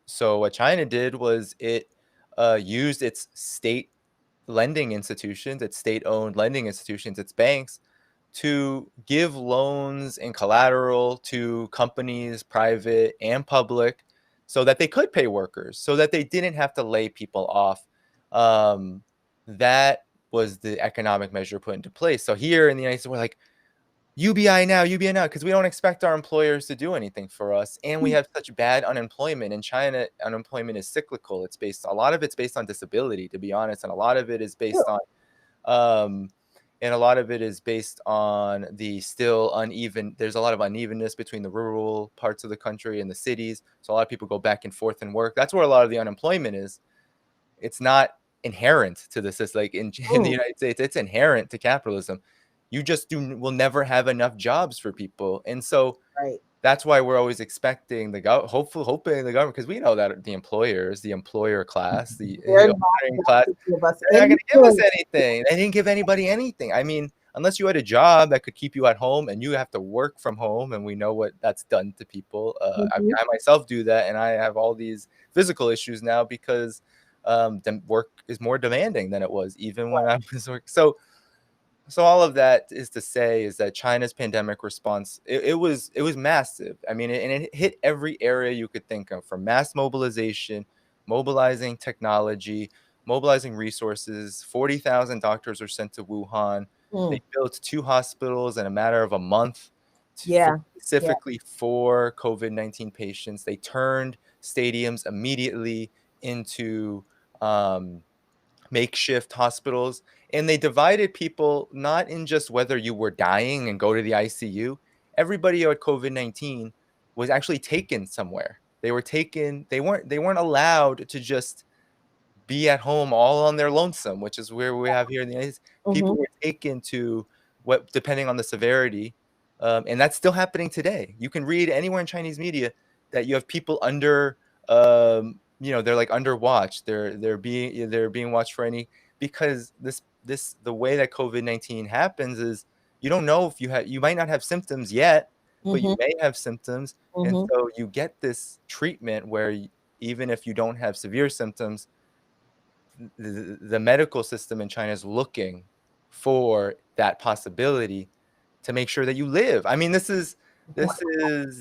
So what China did was it used its state lending institutions, its state-owned lending institutions, its banks, to give loans and collateral to companies, private and public, so that they could pay workers, so that they didn't have to lay people off. Um, that was the economic measure put into place. So here in the United States, we're like, UBI now, because we don't expect our employers to do anything for us. And we have such bad unemployment. In China, unemployment is cyclical. A lot of it's based on disability, to be honest. And a lot of it is based on, the still uneven. There's a lot of unevenness between the rural parts of the country and the cities. So a lot of people go back and forth and work. That's where a lot of the unemployment is. It's not inherent to the system. Like in the United States, it's inherent to capitalism. You just will never have enough jobs for people. And so that's why we're always expecting hoping the government, because we know that the employers, the employer class, the hiring class, they're not going to give us anything. They didn't give anybody anything. I mean, unless you had a job that could keep you at home and you have to work from home, and we know what that's done to people. I myself do that, and I have all these physical issues now because the work is more demanding than it was even when I was working. So all of that is to say is that China's pandemic response, it was massive. I mean, it hit every area you could think of, from mass mobilization, mobilizing technology, mobilizing resources. 40,000 doctors were sent to Wuhan. They built 2 hospitals in a matter of a month, specifically for COVID-19 patients. They turned stadiums immediately into makeshift hospitals, and they divided people not in just whether you were dying and go to the ICU. Everybody who had COVID-19 was actually taken somewhere. They weren't allowed to just be at home all on their lonesome, which is where we have here in the United States. People were taken to depending on the severity, and that's still happening today. You can read anywhere in Chinese media that you have people under they're like under watch. They're being watched for because the way that COVID-19 happens is you don't know if you might not have symptoms yet, but you may have symptoms. And so you get this treatment where even if you don't have severe symptoms, the medical system in China is looking for that possibility to make sure that you live. I mean, this is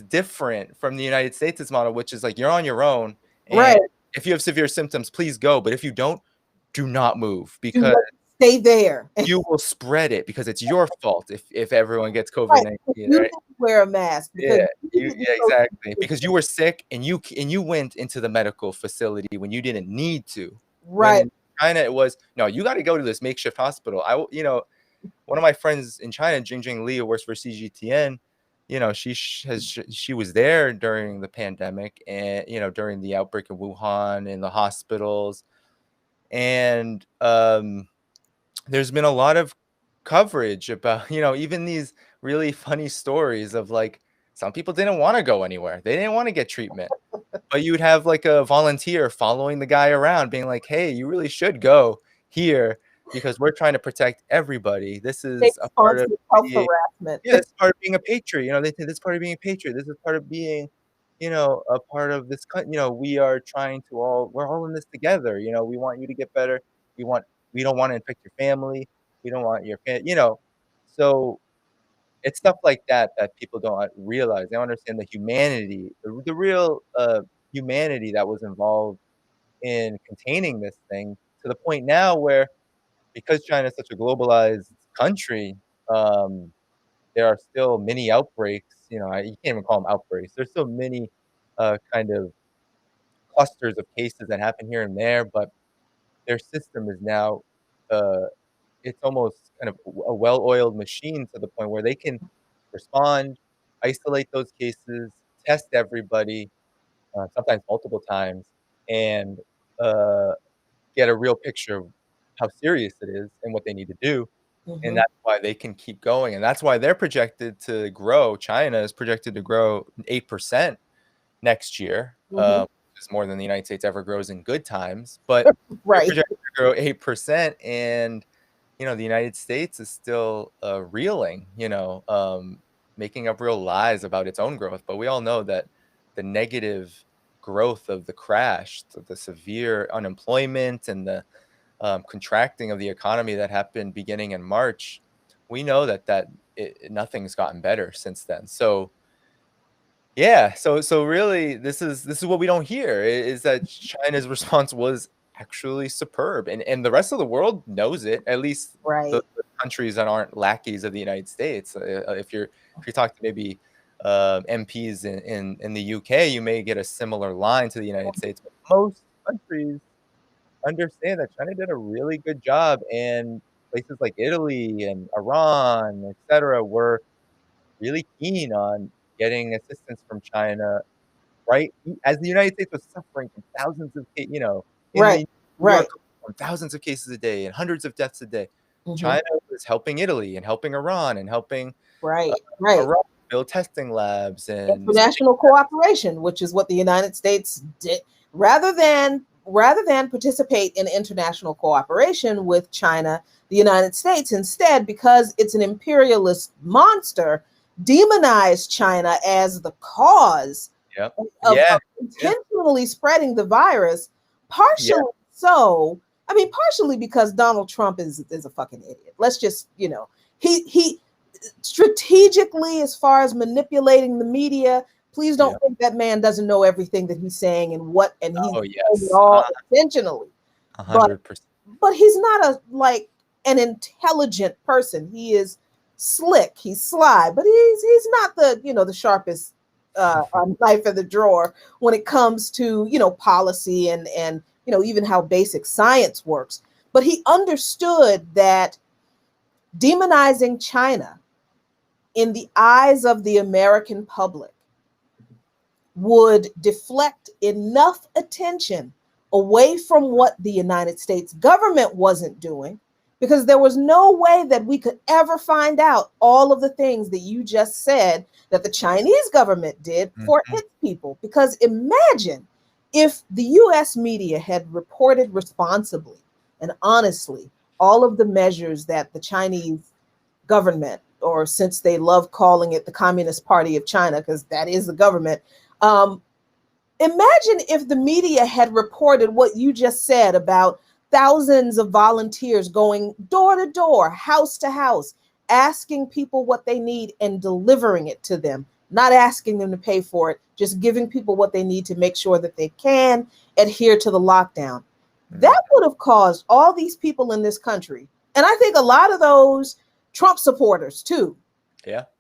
different from the United States' model, which is like you're on your own, and if you have severe symptoms, please go. But if you don't, do not move, because stay there. You will spread it because it's your fault if everyone gets COVID-19. You didn't wear a mask. Exactly. Because you were sick and you went into the medical facility when you didn't need to. When in China, it was, no, you got to go to this makeshift hospital. One of my friends in China, Jingjing Li, who works for CGTN, she was there during the pandemic and, during the outbreak of Wuhan in the hospitals. And there's been a lot of coverage about, even these really funny stories of like, some people didn't want to go anywhere. They didn't want to get treatment. But you would have like a volunteer following the guy around being like, hey, you really should go here because we're trying to protect everybody. This is a part of harassment. Yeah, it's part of being a patriot. They say this is part of being a patriot. This is part of being, a part of this country. We are trying to we're all in this together. We want you to get better. We don't want to infect your family. We don't want your so it's stuff like that people don't realize. They don't understand the humanity, the real humanity that was involved in containing this thing, to the point now where, because China is such a globalized country, there are still many outbreaks. You can't even call them outbreaks. There's still many kind of clusters of cases that happen here and there, but their system is now it's almost kind of a well-oiled machine, to the point where they can respond, isolate those cases, test everybody, sometimes multiple times, and get a real picture of how serious it is and what they need to do. And that's why they can keep going. And that's why they're projected to grow. China is projected to grow 8% next year. It's more than the United States ever grows in good times. But they're projected to grow 8%. And, the United States is still reeling, making up real lies about its own growth. But we all know that the negative growth of the crash, the severe unemployment, and the contracting of the economy that happened beginning in March, we know that nothing's gotten better since then. So yeah, so really this is what we don't hear, is that China's response was actually superb, and the rest of the world knows it. At least Right. the countries that aren't lackeys of the United States. If you talk to maybe MPs in the UK, you may get a similar line to the United States. But most countries understand that China did a really good job, and places like Italy and Iran, etc., were really keen on getting assistance from China, right? As the United States was suffering from thousands of, in Right. the New Right. York, from thousands of cases a day and hundreds of deaths a day, Mhm. China was helping Italy and helping Iran and helping uh, Right. Right. Iraq build testing labs and sending. International cooperation, which is what the United States did, rather than participate in international cooperation with China, the United States instead, because it's an imperialist monster, demonized China as the cause Yep. of Yeah. Yeah. intentionally spreading the virus. Yeah. Partially so, I mean, partially because Donald Trump is a fucking idiot. Let's just, he strategically, as far as manipulating the media, please don't Yeah. think that man doesn't know everything that he's saying and he's Oh, doing it yes. all intentionally. But 100%. he's not an intelligent person. He is slick, he's sly, but he's not the sharpest knife in the drawer when it comes to policy and even how basic science works. But he understood that demonizing China in the eyes of the American public would deflect enough attention away from what the United States government wasn't doing, because there was no way that we could ever find out all of the things that you just said that the Chinese government did for its people. Because imagine if the US media had reported responsibly and honestly all of the measures that the Chinese government, or since they love calling it the Communist Party of China, because that is the government. Imagine if the media had reported what you just said about thousands of volunteers going door to door, house to house, asking people what they need and delivering it to them, not asking them to pay for it, just giving people what they need to make sure that they can adhere to the lockdown. That would have caused all these people in this country, and I think a lot of those Trump supporters too,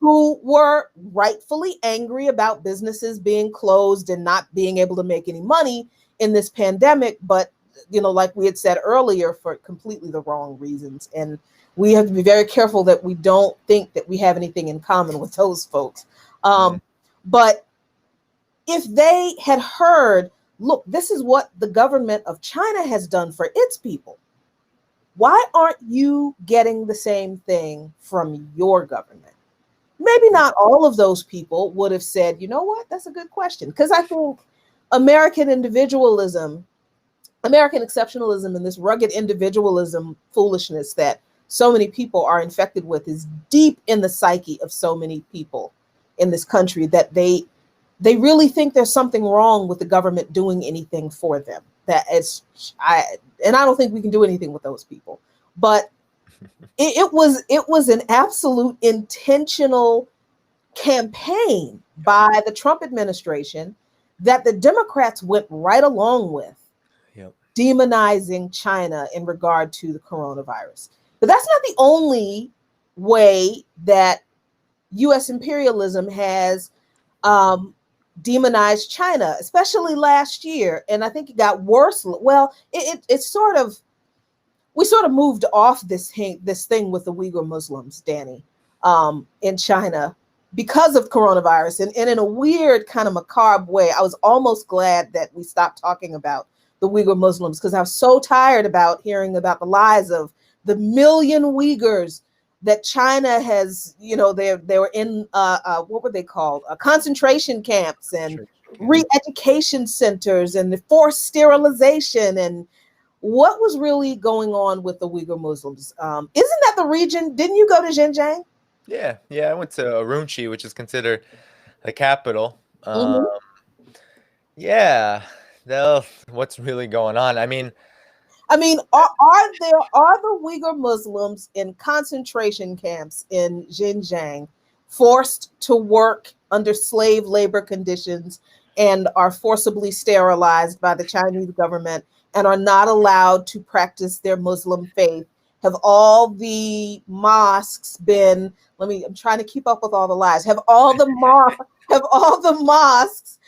who were rightfully angry about businesses being closed and not being able to make any money in this pandemic, but like we had said earlier, for completely the wrong reasons. And we have to be very careful that we don't think that we have anything in common with those folks. But if they had heard, look, this is what the government of China has done for its people, why aren't you getting the same thing from your government? Maybe not all of those people would have said, you know what, that's a good question. Because I think American individualism, American exceptionalism, and this rugged individualism foolishness that so many people are infected with is deep in the psyche of so many people in this country, that they really think there's something wrong with the government doing anything for them. I don't think we can do anything with those people. But it was an absolute intentional campaign by the Trump administration that the Democrats went right along with, demonizing China in regard to the coronavirus. But that's not the only way that U.S. imperialism has demonized China, especially last year. And I think it got worse. Well, it's sort of, we sort of moved off this thing with the Uyghur Muslims, Danny, in China because of coronavirus. And in a weird kind of macabre way, I was almost glad that we stopped talking about the Uyghur Muslims, because I was so tired about hearing about the lies of the million Uyghurs that China has, they were in, what were they called? Concentration camps and re-education centers and the forced sterilization, and what was really going on with the Uyghur Muslims. Isn't that the region? Didn't you go to Xinjiang? Yeah. I went to Urumqi, which is considered the capital. Yeah. What's really going on? I mean, are the Uyghur Muslims in concentration camps in Xinjiang forced to work under slave labor conditions and are forcibly sterilized by the Chinese government and are not allowed to practice their Muslim faith? Have all the mosques been, I'm trying to keep up with all the lies. Have all the mosques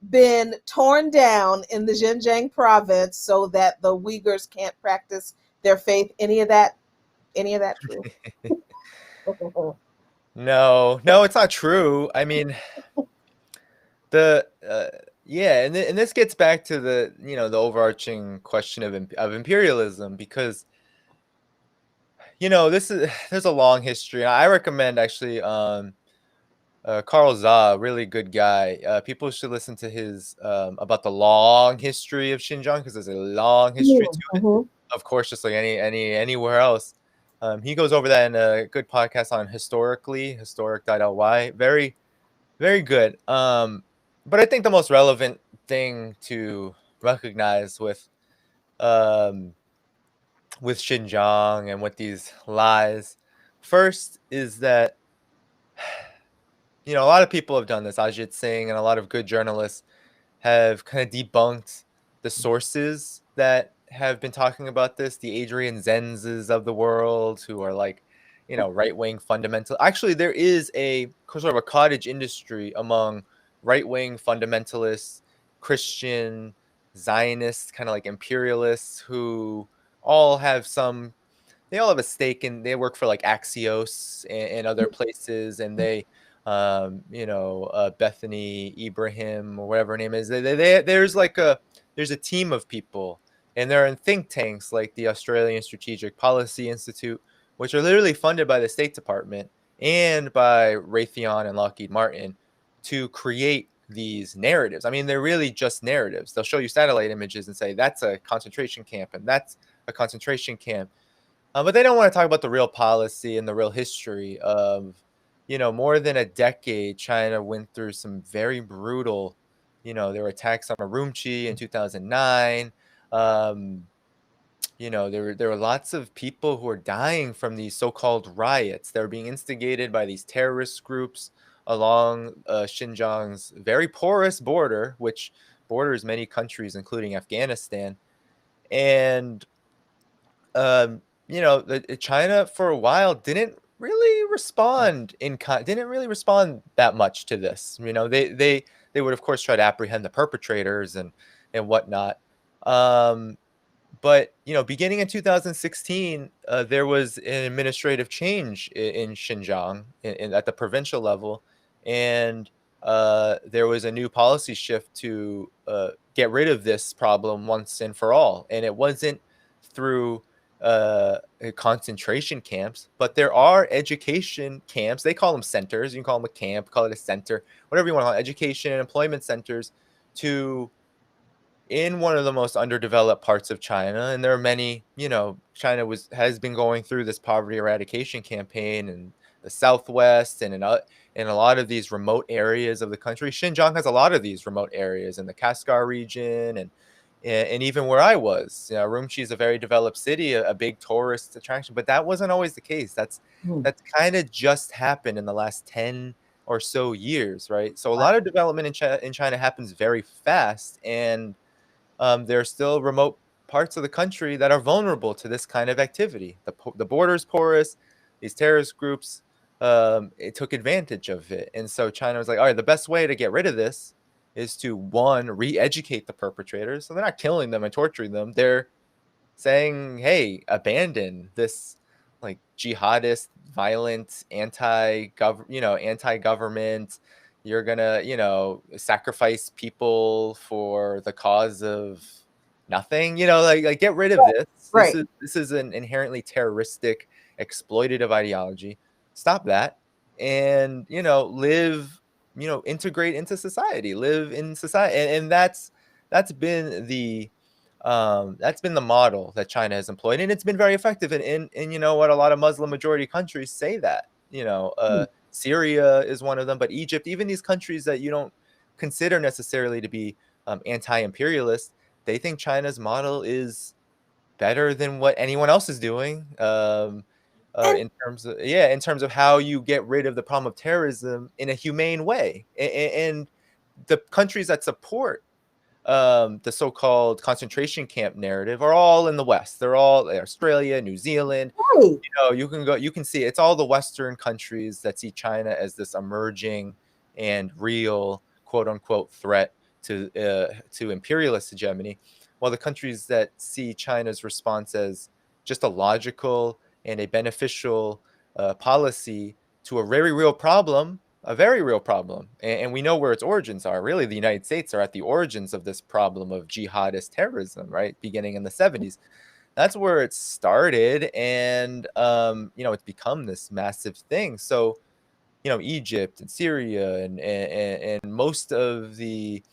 been torn down in the Xinjiang province so that the Uyghurs can't practice their faith? Any of that true? No, it's not true. I mean, the yeah, and this gets back to the the overarching question of imperialism, because there's a long history. I recommend actually Carl Za, really good guy. People should listen to his about the long history of Xinjiang, because there's a long history to it. Mhm. Of course, just like anywhere else. He goes over that in a good podcast on historic.ly. Very, very good. But I think the most relevant thing to recognize with Xinjiang and with these lies first is that a lot of people have done this. Ajit Singh and a lot of good journalists have kind of debunked the sources that have been talking about this, the Adrian Zenzes of the world, who are like, right-wing fundamental. Actually, there is a sort of a cottage industry among right-wing fundamentalists, Christian, Zionists, kind of like imperialists, who all have they all have a stake in, they work for like Axios and other places, and they Bethany Ibrahim, or whatever her name is, there's a team of people, and they're in think tanks like the Australian Strategic Policy Institute, which are literally funded by the State Department and by Raytheon and Lockheed Martin, to create these narratives. I mean, they're really just narratives. They'll show you satellite images and say that's a concentration camp and that's a concentration camp. But they don't want to talk about the real policy and the real history of, more than a decade. China went through some very brutal, there were attacks on Urumqi in 2009. There were lots of people who were dying from these so-called riots. They were being instigated by these terrorist groups along Xinjiang's very porous border, which borders many countries, including Afghanistan. And China for a while didn't really respond that much to this. They would of course try to apprehend the perpetrators and whatnot. But beginning in 2016, there was an administrative change in Xinjiang at the provincial level, and there was a new policy shift to get rid of this problem once and for all. And it wasn't through concentration camps, but there are education camps. They call them centers. You can call them a camp, call it a center, whatever you want to call it, education and employment centers in one of the most underdeveloped parts of China. And there are many, China has been going through this poverty eradication campaign in the Southwest and in a lot of these remote areas of the country. Xinjiang has a lot of these remote areas in the Kashgar region, and even where I was. Urumqi is a very developed city, a big tourist attraction, but that wasn't always the case. That's kind of just happened in the last 10 or so years, right? So a lot of development in China happens very fast, and there are still remote parts of the country that are vulnerable to this kind of activity. The border's porous. These terrorist groups it took advantage of it. And so China was like, all right, the best way to get rid of this is to, one, re-educate the perpetrators. So they're not killing them and torturing them. They're saying, hey, abandon this like jihadist, violent, anti-government. You're gonna, sacrifice people for the cause of nothing. Like get rid of this. Right. This is an inherently terroristic, exploitative ideology. Stop that, and live. Integrate into society. Live in society, and that's been the model that China has employed, and it's been very effective. And you know what? A lot of Muslim majority countries say that. Syria is one of them, but Egypt, even these countries that you don't consider necessarily to be anti-imperialist, they think China's model is better than what anyone else is doing. In terms of how you get rid of the problem of terrorism in a humane way, and the countries that support the so-called concentration camp narrative are all in the West. They're all Australia, New Zealand. Right. You can see it's all the Western countries that see China as this emerging and real quote unquote threat to imperialist hegemony, while the countries that see China's response as just a logical and a beneficial policy to a very real problem, and we know where its origins are. Really, the United States are at the origins of this problem of jihadist terrorism, right? Beginning in the 70s. That's where it started, and it's become this massive thing. So, Egypt and Syria and most of the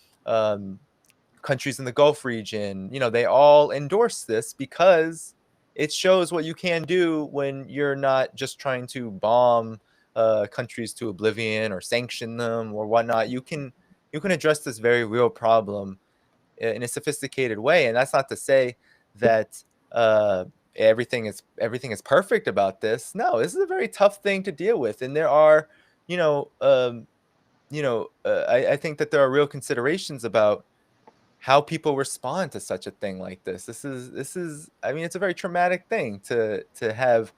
countries in the Gulf region, they all endorse this because it shows what you can do when you're not just trying to bomb countries to oblivion or sanction them or whatnot. You can address this very real problem in a sophisticated way, and that's not to say that everything is perfect about this. No, this is a very tough thing to deal with, and there are, I think that there are real considerations about how people respond to such a thing like this. This is I mean, it's a very traumatic thing to have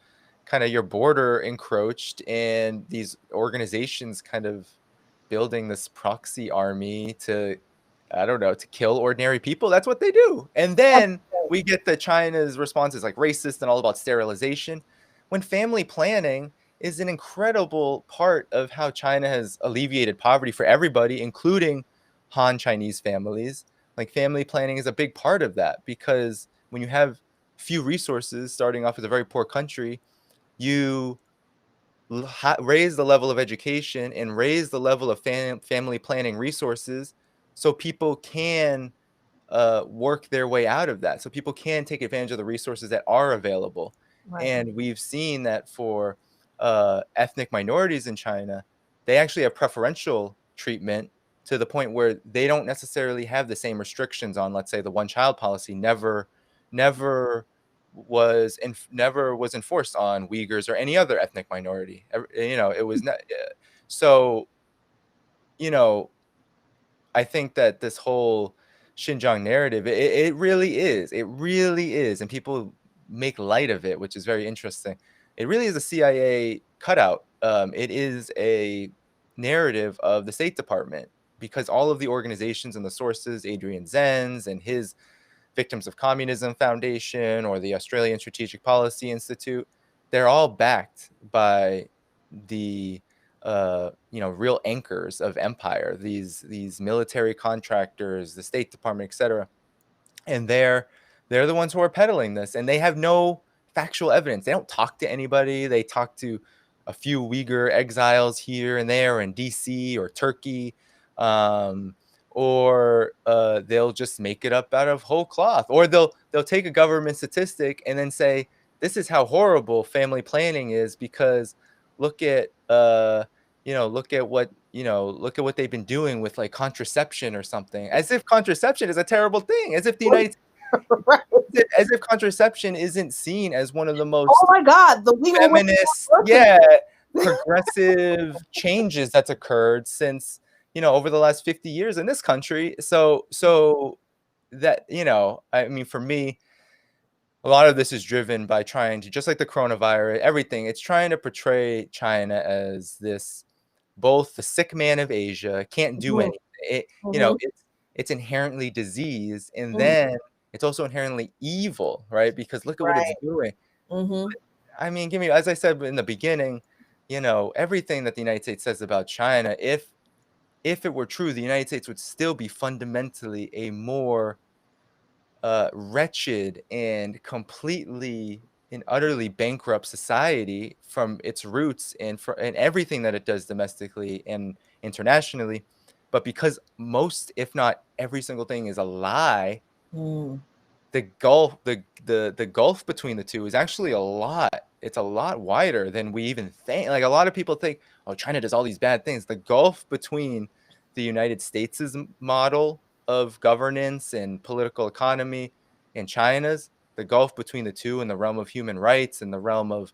kind of your border encroached and these organizations kind of building this proxy army to, I don't know, to kill ordinary people. That's what they do. And then we get the China's responses like racist and all about sterilization, when family planning is an incredible part of how China has alleviated poverty for everybody, including Han Chinese families. Like, family planning is a big part of that, because when you have few resources starting off as a very poor country, you raise the level of education and raise the level of family planning resources so people can work their way out of that. So people can take advantage of the resources that are available. Right. And we've seen that for ethnic minorities in China, they actually have preferential treatment to the point where they don't necessarily have the same restrictions on, let's say, the one-child policy never was enforced on Uyghurs or any other ethnic minority. It was not. So, I think that this whole Xinjiang narrative, it really is, and people make light of it, which is very interesting. It really is a CIA cutout. It is a narrative of the State Department, because all of the organizations and the sources, Adrian Zenz and his Victims of Communism Foundation or the Australian Strategic Policy Institute, they're all backed by the real anchors of empire, these military contractors, the State Department, etc. And they're the ones who are peddling this, and they have no factual evidence. They don't talk to anybody. They talk to a few Uyghur exiles here and there in DC or Turkey, or they'll just make it up out of whole cloth, or they'll take a government statistic and then say, this is how horrible family planning is because look at look at what they've been doing with like contraception or something, as if contraception is a terrible thing, as if the United Right. as if contraception isn't seen as one of the most Oh my God, the legal feminist, progressive changes that's occurred since, over the last 50 years in this country. So that, I mean, for me, a lot of this is driven by trying to, just like the coronavirus, everything, it's trying to portray China as this, both the sick man of Asia, can't do anything. It's inherently diseased, and then it's also inherently evil, right? Because look at what it's doing. I mean, as I said in the beginning, everything that the United States says about China, if it were true, the United States would still be fundamentally a more wretched and completely and utterly bankrupt society from its roots and everything that it does domestically and internationally. But because most, if not every single thing, is a lie, the gulf between the two is actually it's a lot wider than we even think. Like, a lot of people think, oh, China does all these bad things. The gulf between the United States' model of governance and political economy and China's, the gulf between the two in the realm of human rights and the realm of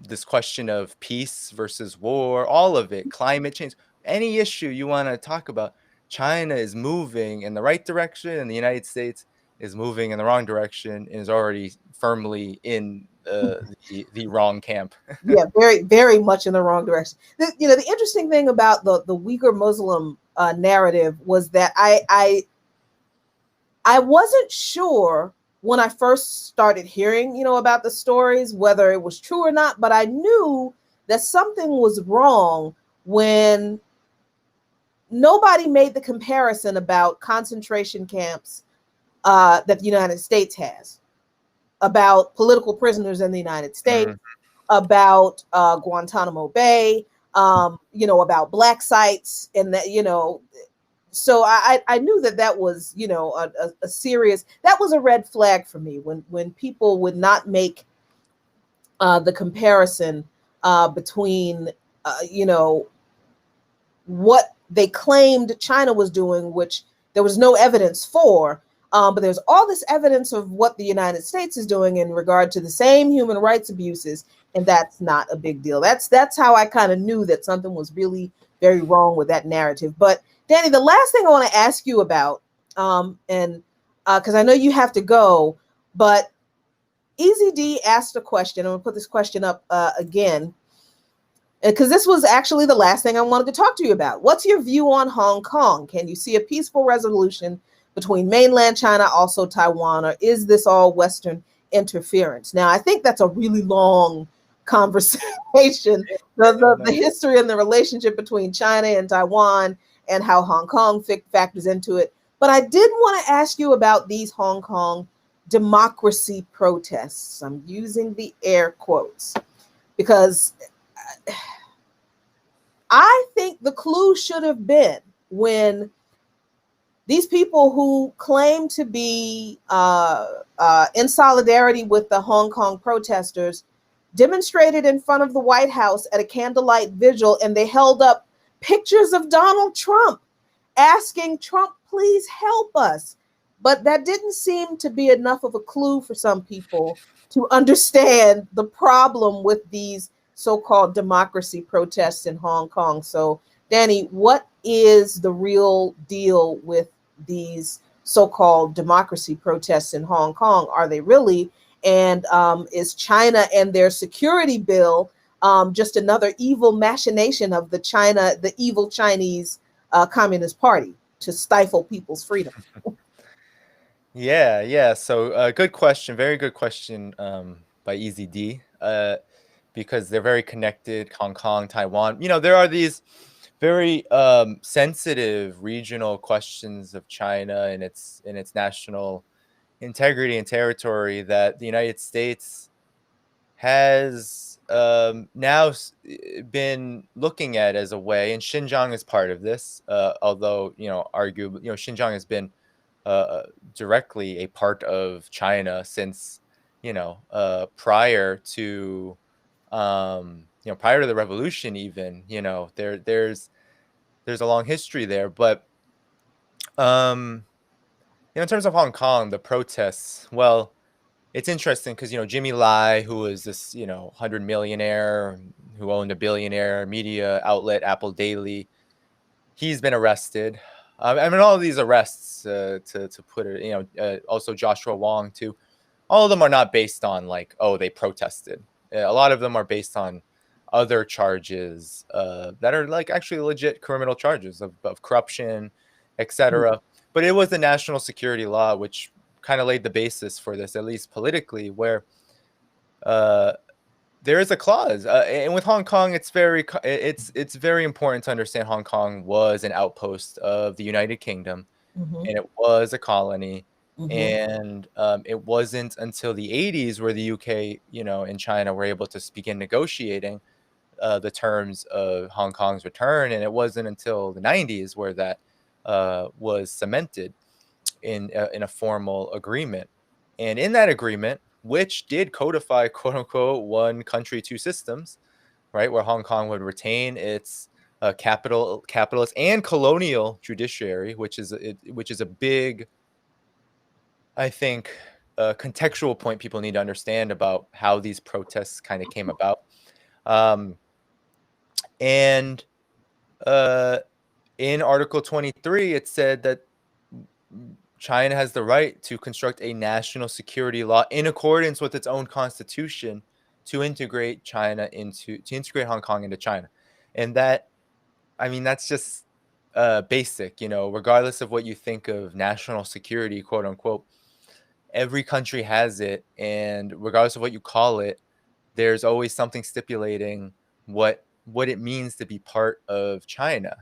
this question of peace versus war, all of it, climate change, any issue you want to talk about, China is moving in the right direction, and the United States is moving in the wrong direction and is already firmly in the wrong camp. Yeah, very, very much in the wrong direction. The interesting thing about the Uyghur Muslim narrative was that I wasn't sure when I first started hearing, about the stories, whether it was true or not, but I knew that something was wrong when nobody made the comparison about concentration camps that the United States has, about political prisoners in the United States, about Guantanamo Bay, about black sites, and that, so I knew that was, a serious, that was a red flag for me when people would not make the comparison between, what they claimed China was doing, which there was no evidence for. But there's all this evidence of what the United States is doing in regard to the same human rights abuses, and that's not a big deal. That's how I kind of knew that something was really very wrong with that narrative. But Danny, the last thing I want to ask you about, and because I know you have to go, but Easy D asked a question. I'm gonna put this question up again, because this was actually the last thing I wanted to talk to you about. What's your view on Hong Kong? Can you see a peaceful resolution between mainland China, also Taiwan, or is this all Western interference? Now, I think that's a really long conversation, the history and the relationship between China and Taiwan and how Hong Kong factors into it. But I did want to ask you about these Hong Kong democracy protests. I'm using the air quotes because I think the clue should have been when these people who claim to be in solidarity with the Hong Kong protesters demonstrated in front of the White House at a candlelight vigil, and they held up pictures of Donald Trump asking Trump, please help us. But that didn't seem to be enough of a clue for some people to understand the problem with these so-called democracy protests in Hong Kong. So, Danny, what is the real deal with these so-called democracy protests in Hong Kong? Are they really? And is China and their security bill just another evil machination of the evil Chinese Communist Party to stifle people's freedom? Yeah. So good question. Very good question by Easy D. Because they're very connected, Hong Kong, Taiwan. There are these very sensitive regional questions of China and its national integrity and territory that the United States has now been looking at as a way, and Xinjiang is part of this. Although arguably, Xinjiang has been directly a part of China since prior to prior to the revolution. Even there's a long history there, but in terms of Hong Kong, the protests, well, it's interesting because Jimmy Lai, who was this 100 millionaire who owned a billionaire media outlet, Apple Daily, he's been arrested. I mean, all of these arrests, to put it, also Joshua Wong too. All of them are not based on they protested. A lot of them are based on other charges that are actually legit criminal charges of corruption, etc. But it was the national security law which kind of laid the basis for this, at least politically, where there is a clause, and with Hong Kong, it's very important to understand Hong Kong was an outpost of the United Kingdom, and it was a colony, and it wasn't until the 80s where the UK, and China were able to begin negotiating the terms of Hong Kong's return, and it wasn't until the 90s where that was cemented in a formal agreement. And in that agreement, which did codify, quote unquote, one country, two systems, right, where Hong Kong would retain its capitalist and colonial judiciary, which is a big, I think, contextual point people need to understand about how these protests kind of came about. And In Article 23, it said that China has the right to construct a national security law in accordance with its own constitution to integrate Hong Kong into China. And that, I mean, that's just basic, regardless of what you think of national security, quote unquote. Every country has it, and regardless of what you call it, there's always something stipulating what it means to be part of China,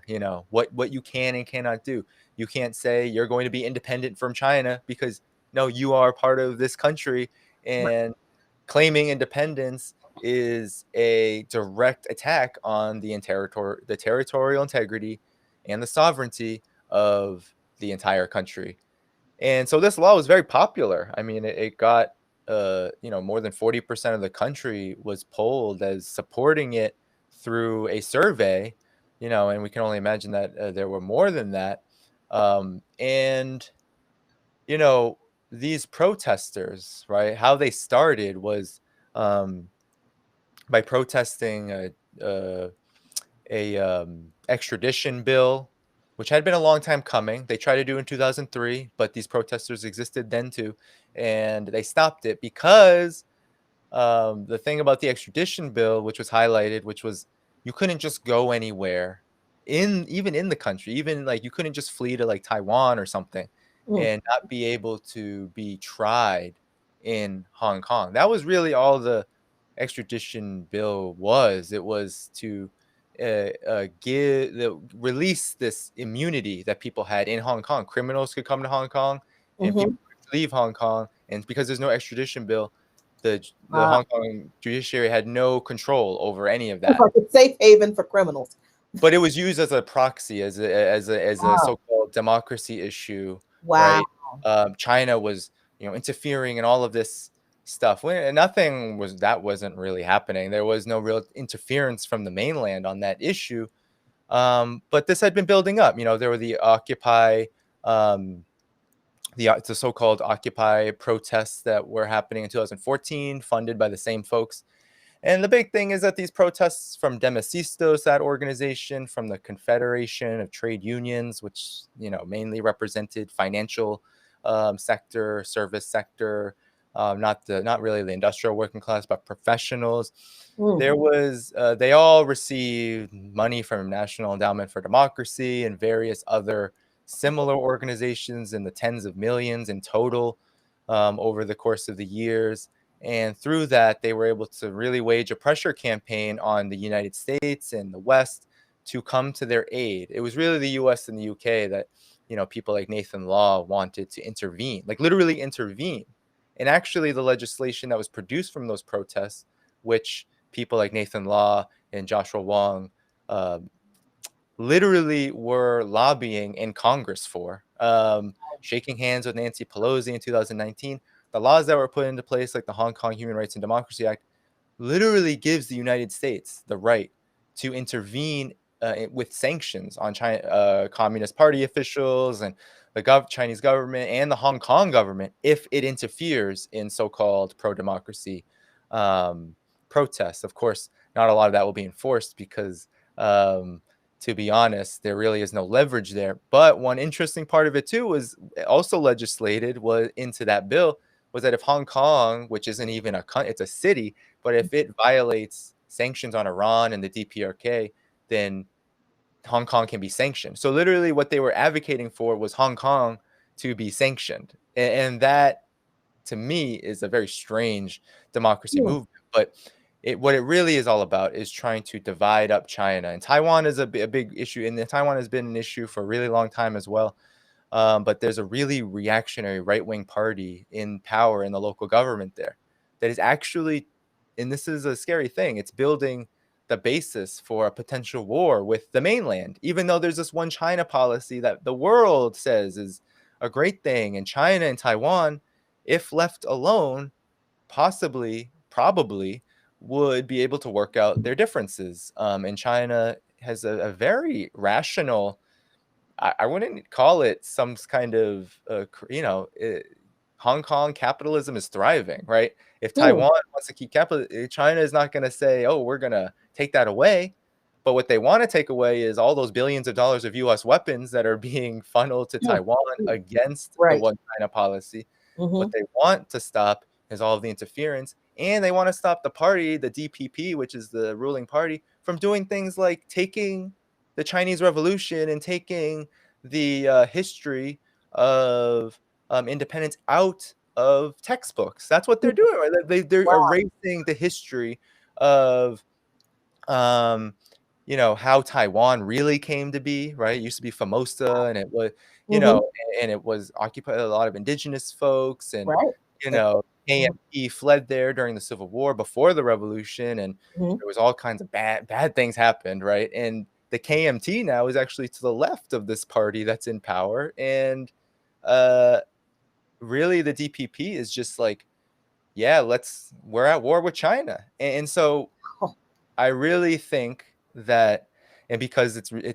what you can and cannot do. You can't say you're going to be independent from China because no, you are part of this country, and claiming independence is a direct attack on the territorial integrity and the sovereignty of the entire country. And so this law was very popular. I mean, it got more than 40% of the country was polled as supporting it through a survey, and we can only imagine that there were more than that. And these protesters, right? How they started was by protesting a extradition bill, which had been a long time coming. They tried to do in 2003, but these protesters existed then too, and they stopped it because the thing about the extradition bill, which was highlighted, which was you couldn't just go anywhere even in the country, even like you couldn't just flee to like Taiwan or something and not be able to be tried in Hong Kong. That was really all the extradition bill was. It was to release this immunity that people had in Hong Kong. Criminals could come to Hong Kong, and Mm-hmm. people could leave Hong Kong. And because there's no extradition bill, the Hong Kong judiciary had no control over any of that. It's like a safe haven for criminals. But it was used as a proxy, as a so-called democracy issue, Wow. right? China was, interfering in all of this stuff. When wasn't really happening. There was no real interference from the mainland on that issue. But this had been building up. There were the Occupy, the so-called Occupy protests that were happening in 2014, funded by the same folks. And the big thing is that these protests from Demasistos, that organization, from the Confederation of Trade Unions, which mainly represented financial sector, service sector, not really the industrial working class, but professionals. They all received money from National Endowment for Democracy and various other similar organizations in the tens of millions in total over the course of the years. And through that, they were able to really wage a pressure campaign on the United States and the West to come to their aid. It was really the US and the UK that, people like Nathan Law wanted to intervene, like literally intervene. And actually, the legislation that was produced from those protests, which people like Nathan Law and Joshua Wong literally were lobbying in Congress for, shaking hands with Nancy Pelosi in 2019. The laws that were put into place, like the Hong Kong Human Rights and Democracy Act, literally gives the United States the right to intervene with sanctions on China, Communist Party officials and the Chinese government and the Hong Kong government if it interferes in so-called pro-democracy protests. Of course, not a lot of that will be enforced because, to be honest, there really is no leverage there. But one interesting part of it too was also legislated was into that bill was that if Hong Kong, which isn't even it's a city, but if it violates sanctions on Iran and the DPRK, then Hong Kong can be sanctioned. So literally what they were advocating for was Hong Kong to be sanctioned. And that, to me, is a very strange democracy movement. But what it really is all about is trying to divide up China. And Taiwan is a big issue. And Taiwan has been an issue for a really long time as well. But there's a really reactionary right-wing party in power in the local government there that is actually, and this is a scary thing, it's building the basis for a potential war with the mainland, even though there's this one China policy that the world says is a great thing. And China and Taiwan, if left alone, probably would be able to work out their differences. And China has a very rational, I wouldn't call it some kind of, Hong Kong capitalism is thriving, right? If Taiwan wants to keep capital, China is not going to say, oh, we're going to take that away. But what they want to take away is all those billions of dollars of U.S. weapons that are being funneled to Taiwan against the Right. One China policy. What Mhm. they want to stop is all of the interference, and they want to stop the party, the DPP, which is the ruling party, from doing things like taking the Chinese Revolution and taking the history of independence out of textbooks. That's what they're doing. Right? They're Wow. erasing the history of how Taiwan really came to be, right? It used to be Formosa, and it was, Mhm. and it was occupied a lot of indigenous folks, and Right. you And know, mhm. KMT fled there during the Civil War before the revolution, and Mhm. there was all kinds of bad things happened, right? And the KMT now is actually to the left of this party that's in power, and uh, really the DPP is just like, yeah, we're at war with China, and so Oh. I really think that, and because it's really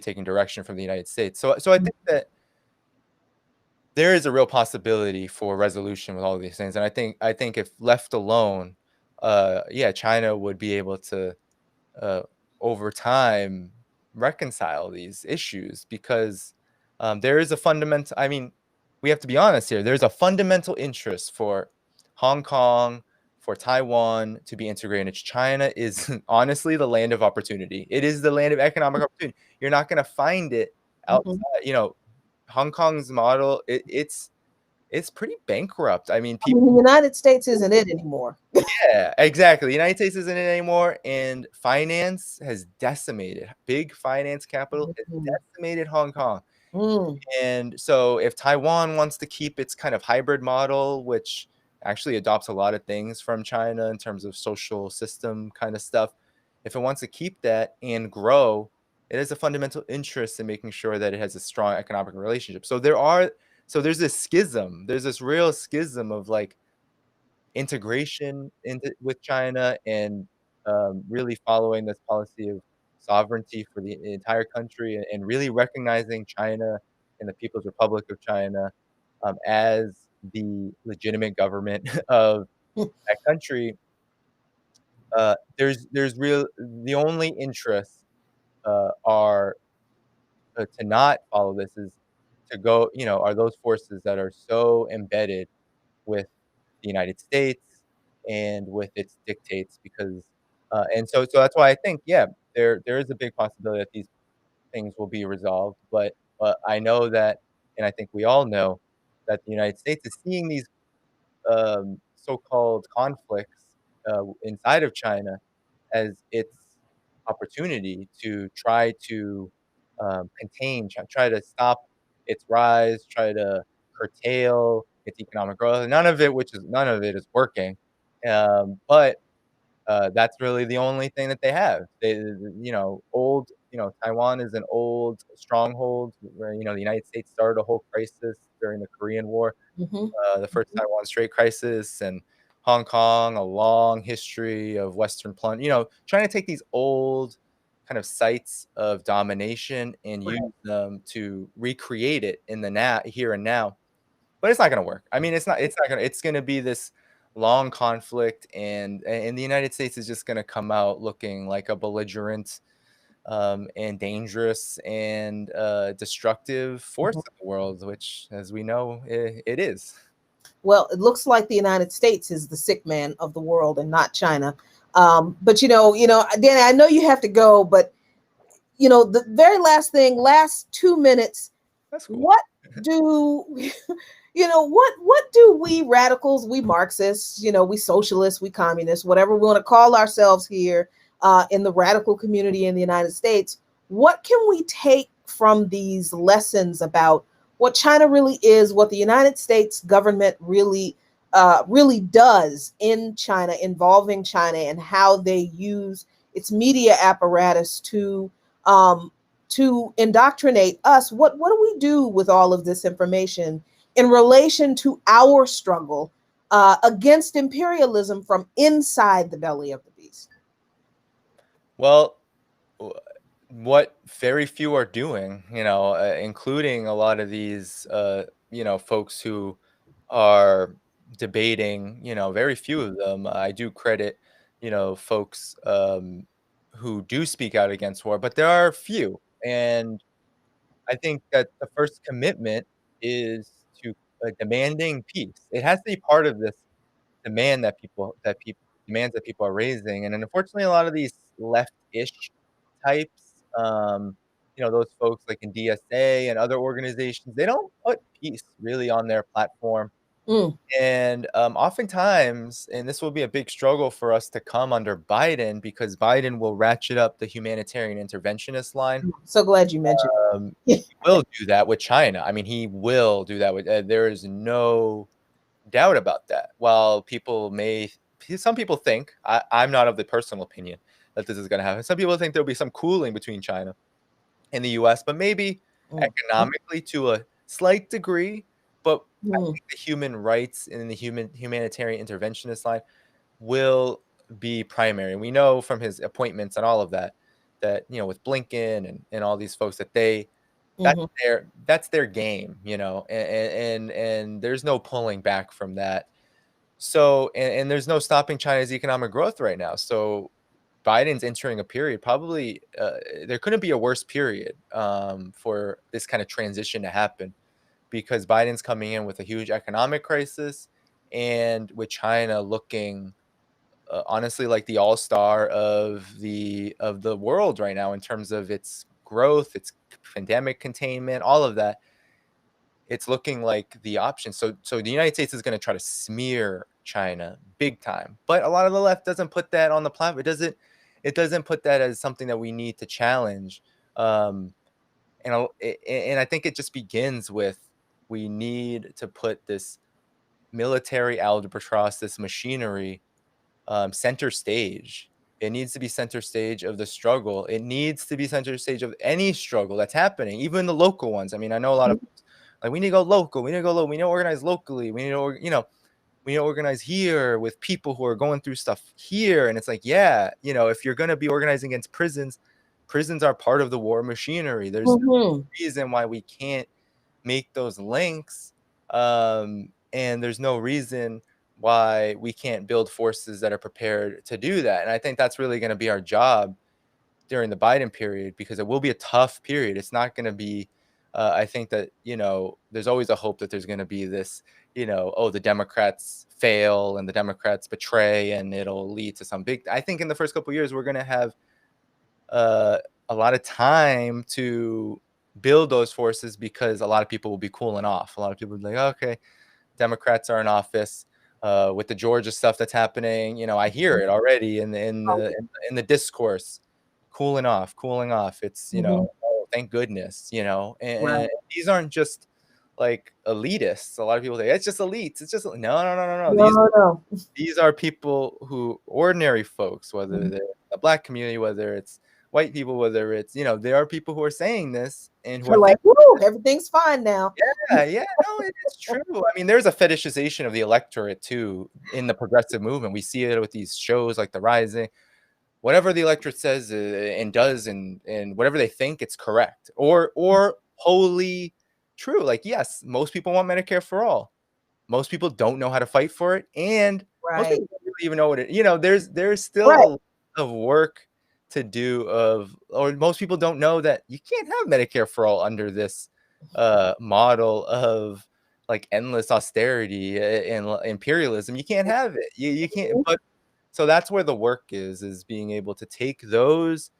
taking direction from the United States. So I think that there is a real possibility for resolution with all of these things, and I think if left alone, yeah, China would be able to uh, over time reconcile these issues because there is a fundamental. I mean, we have to be honest here. There's a fundamental interest for Hong Kong, for Taiwan to be integrated. China is honestly the land of opportunity. It is the land of economic opportunity. You're not going to find it outside. Mhm. Hong Kong's model. It's pretty bankrupt. I mean, I mean, people. the United States isn't it anymore. Yeah, exactly. The United States isn't in it anymore, and finance has decimated. Big finance capital has Mhm. decimated Hong Kong. Mm. And so if Taiwan wants to keep its kind of hybrid model, which actually adopts a lot of things from China in terms of social system kind of stuff, if it wants to keep that and grow, it has a fundamental interest in making sure that it has a strong economic relationship. So there's this schism. There's this real schism of like integration with China and really following this policy of sovereignty for the entire country and really recognizing China and the People's Republic of China as the legitimate government of that country. The only interests are to not follow this is to go, are those forces that are so embedded with the United States and with its dictates because and so that's why I think, yeah, there is a big possibility that these things will be resolved, but I know that, and I think we all know that the United States is seeing these so-called conflicts inside of China as its opportunity to try to contain, try to stop its rise, try to curtail its economic growth. None of it is working. But that's really the only thing that they have. Taiwan is an old stronghold where the United States started a whole crisis during the Korean War, Mhm. the first Taiwan Strait crisis, and Hong Kong, a long history of Western plunder. Trying to take these old kind of sites of domination and use Right. them to recreate it in the now, here and now. But it's not going to work. I mean, it's not. It's not going to. It's going to be this long conflict, and the United States is just going to come out looking like a belligerent and dangerous and destructive force Mhm. in the world, which, as we know, it is. Well, it looks like the United States is the sick man of the world and not China. But Danny, I know you have to go, but the very last thing, last 2 minutes, That's cool. what do what do we radicals, we Marxists, we socialists, we communists, whatever we want to call ourselves here in the radical community in the United States, what can we take from these lessons about what China really is, what the United States government really does in China, involving China, and how they use its media apparatus um, to indoctrinate us? What do we do with all of this information in relation to our struggle against imperialism from inside the belly of the beast? Well, w- what very few are doing, including a lot of these, folks who are debating, very few of them. I do credit, folks. who do speak out against war, but there are few. And I think that the first commitment is to demanding peace. It has to be part of this demand that people demands that people are raising. And unfortunately, a lot of these left-ish types, those folks like in DSA and other organizations, they don't put peace really on their platform. Mm. And oftentimes, and this will be a big struggle for us to come under Biden, because Biden will ratchet up the humanitarian interventionist line. So glad you mentioned He will do that with China. I mean, he will do that with. There is no doubt about that. While some people think, I'm not of the personal opinion that this is going to happen. Some people think there'll be some cooling between China and the U.S., but maybe economically to a slight degree. But I think the human rights and the humanitarian interventionist line will be primary. We know from his appointments and all of that, with Blinken and all these folks, that that's their game, and there's no pulling back from that. So, and there's no stopping China's economic growth right now. So Biden's entering a period, probably there couldn't be a worse period for this kind of transition to happen, because Biden's coming in with a huge economic crisis, and with China looking honestly like the all-star of the world right now in terms of its growth, its pandemic containment, all of that. It's looking like the option. So the United States is going to try to smear China big time, but a lot of the left doesn't put that on the platform. It doesn't put that as something that we need to challenge. And I think it just begins with, we need to put this military albatross, this machinery, center stage. It needs to be center stage of the struggle. It needs to be center stage of any struggle that's happening, even the local ones. I mean, I know a lot of like, we need to go local. We need to go low. We need to organize locally. We need to, we need to organize here with people who are going through stuff here. And it's like, yeah, if you're going to be organizing against prisons are part of the war machinery. There's no reason why we can't make those links. And there's no reason why we can't build forces that are prepared to do that. And I think that's really going to be our job during the Biden period, because it will be a tough period. It's not going to be, I think that, there's always a hope that there's going to be this, the Democrats fail and the Democrats betray and it'll lead to some big, I think in the first couple of years, we're going to have a lot of time to build those forces, because a lot of people will be cooling off. A lot of people will be like, okay, Democrats are in office. With the Georgia stuff that's happening, I hear it already in the discourse, cooling off. It's, oh, thank goodness, and these aren't just like elitists. A lot of people say it's just elites. It's just no. These are people who, ordinary folks, whether they're a Black community, whether it's white people, whether it's, there are people who are saying this and who are like, woo, everything's fine now. Yeah, no, it's true. I mean, there's a fetishization of the electorate too in the progressive movement. We see it with these shows like The Rising. Whatever the electorate says and does, and whatever they think, it's correct or wholly true. Like, yes, most people want Medicare for all. Most people don't know how to fight for it, and most people don't really even know what it. There's still a lot of work to do or most people don't know that you can't have Medicare for all under this model of like endless austerity and imperialism. You can't have it. You can't. But so that's where the work is being able to take those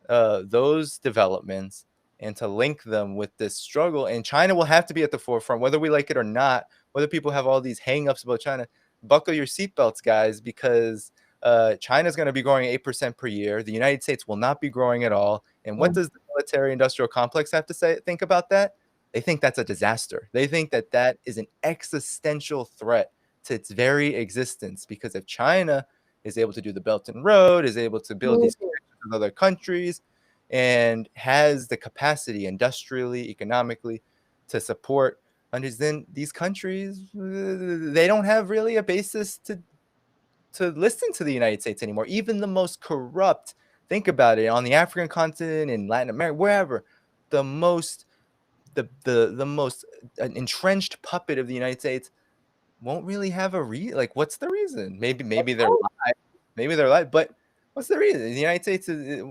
developments and to link them with this struggle. And China will have to be at the forefront, whether we like it or not. Whether people have all these hangups about China, buckle your seatbelts, guys, because China's going to be growing 8% per year. The United States will not be growing at all. And what does the military-industrial complex have to think about that? They think that's a disaster. They think that that is an existential threat to its very existence, because if China is able to do the Belt and Road, is able to build these connections with other countries, and has the capacity industrially, economically to support countries, then these countries, they don't have really a basis to listen to the United States anymore. Even the most corrupt, think about it, on the African continent, in Latin America, wherever, the most entrenched puppet of the United States won't really have what's the reason? Maybe they're live, but What's the reason? The United States is,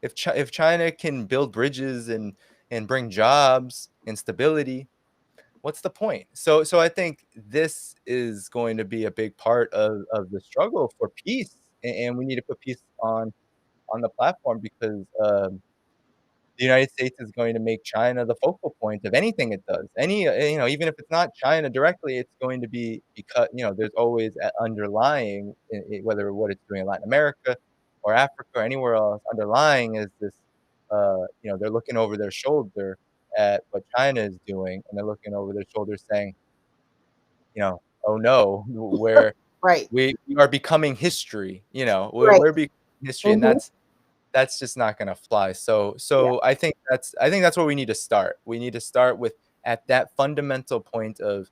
if China can build bridges and bring jobs and stability, what's the point? So I think this is going to be a big part of the struggle for peace, and we need to put peace on the platform, because the United States is going to make China the focal point of anything it does. Even if it's not China directly, it's going to be, because there's always underlying, whether what it's doing in Latin America or Africa or anywhere else, underlying is this. They're looking over their shoulder at what China is doing, and they're looking over their shoulder saying, oh no, Right. we are becoming history. Right. We're becoming history, and Mhm. that's just not gonna fly. So Yeah. I think that's where we need to start. We need to start with, at that fundamental point of,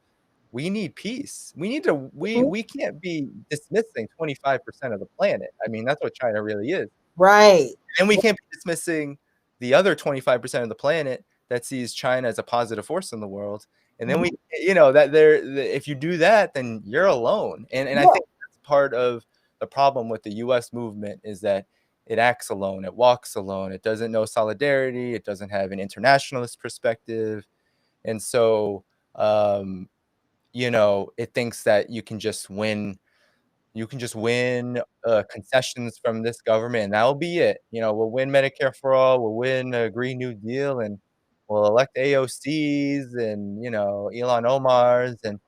we need peace. We need to Mhm. we can't be dismissing 25% of the planet. I mean, that's what China really is. Right. And we can't be dismissing the other 25% of the planet that sees China as a positive force in the world. And then Mhm. if you do that, then you're alone. And I Yeah. think that's part of the problem with the US movement, is that it acts alone, it walks alone, it doesn't know solidarity, it doesn't have an internationalist perspective. And so it thinks that you can just win concessions from this government, and that'll be it. We'll win Medicare for all, we'll win a Green New Deal, and we'll elect AOCs and Elon Omars, and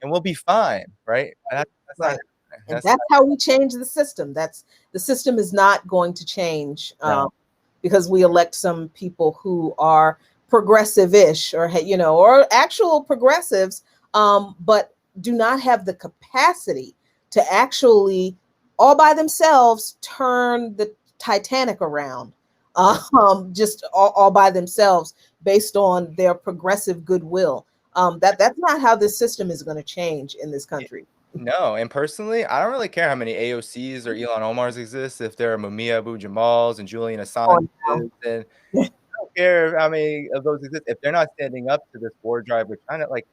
we'll be fine, right? That's not Right. happening. And That's that's how we change the system. The system is not going to change not, because we elect some people who are progressive-ish, or or actual progressives, but do not have the capacity to actually, all by themselves, turn the Titanic around. no. Just all by themselves, based on their progressive goodwill. That's not how this system is going to change in this country. No, and personally, I don't really care how many AOCs or Elon Omars exist, if there are Mumia Abu-Jamals and Julian Oh, Assanges, no. and I don't care how many of those exist. If they're not standing up to this war drive with China, like,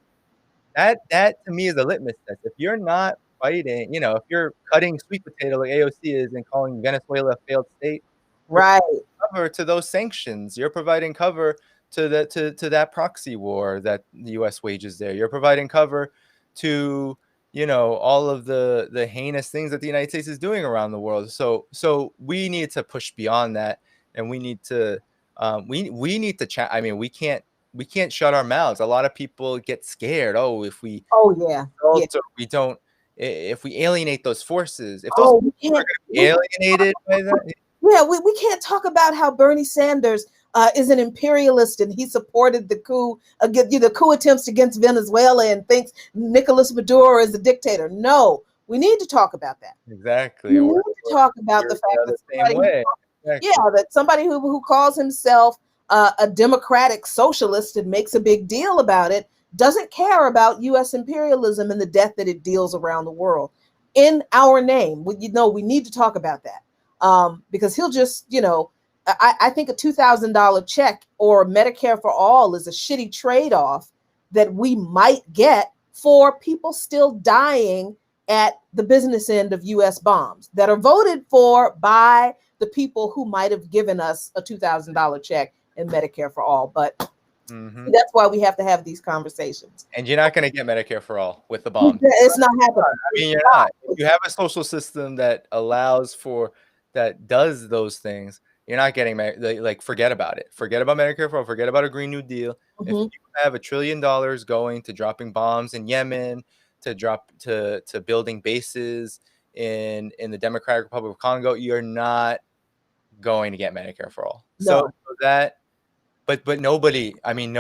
that to me is a litmus test. If you're not fighting, if you're cutting sweet potato like AOC is and calling Venezuela a failed state, you're Right. providing cover to those sanctions. You're providing cover to that proxy war that the US wages there. You're providing cover to, all of the heinous things that the United States is doing around the world. So we need to push beyond that, and we need to we need to chat. I mean, we can't shut our mouths. A lot of people get scared. Oh, if we Oh, yeah. Yeah. insult, or we don't, if we alienate those forces, if those Oh, we forces are can't. going to be alienated by that. Yeah, we can't talk about how Bernie Sanders is an imperialist and he supported the coup against the coup attempts against Venezuela and thinks Nicolas Maduro is a dictator. No, we need to talk about that. We Exactly. need We're, to talk about the fact the that same way. Exactly. somebody who calls himself a democratic socialist and makes a big deal about it doesn't care about U.S. imperialism and the death that it deals around the world in our name. We need to talk about that because he'll just, I think a $2,000 check or Medicare for all is a shitty trade-off that we might get for people still dying at the business end of U.S. bombs that are voted for by the people who might have given us a $2,000 check in Medicare for all. But Hmm. that's why we have to have these conversations. And you're not going to get Medicare for all with the bomb. It's not happening. I mean, you're not. If you have a social system that does those things, you're not getting like, forget about it. Forget about Medicare for all. Forget about a Green New Deal. If Mhm. you have $1 trillion going to dropping bombs in Yemen, to building bases in the Democratic Republic of Congo, you're not going to get Medicare for all. So No, that, but nobody, I mean,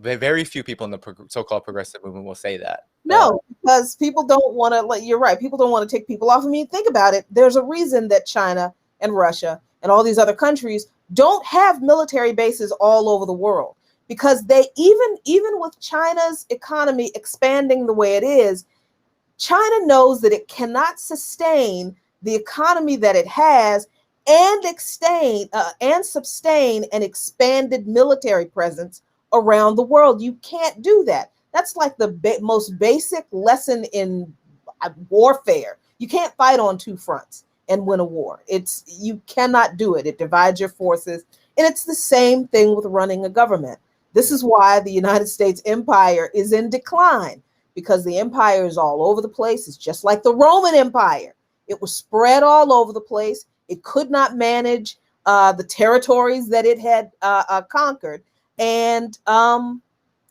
very few people in the so-called progressive movement will say that. no, because people don't want to. Like, you're right. People don't want to take people off. I mean, think about it. There's a reason that China and Russia and all these other countries don't have military bases all over the world, because they even with China's economy expanding the way it is, China knows that it cannot sustain the economy that it has and sustain an expanded military presence around the world. You can't do that. That's like the most basic lesson in warfare. You can't fight on two fronts. and win a war. You cannot do it. It divides your forces. And it's the same thing with running a government. This is why the United States empire is in decline, because the empire is all over the place. It's just like the Roman Empire. It was spread all over the place. It could not manage the territories that it had conquered. And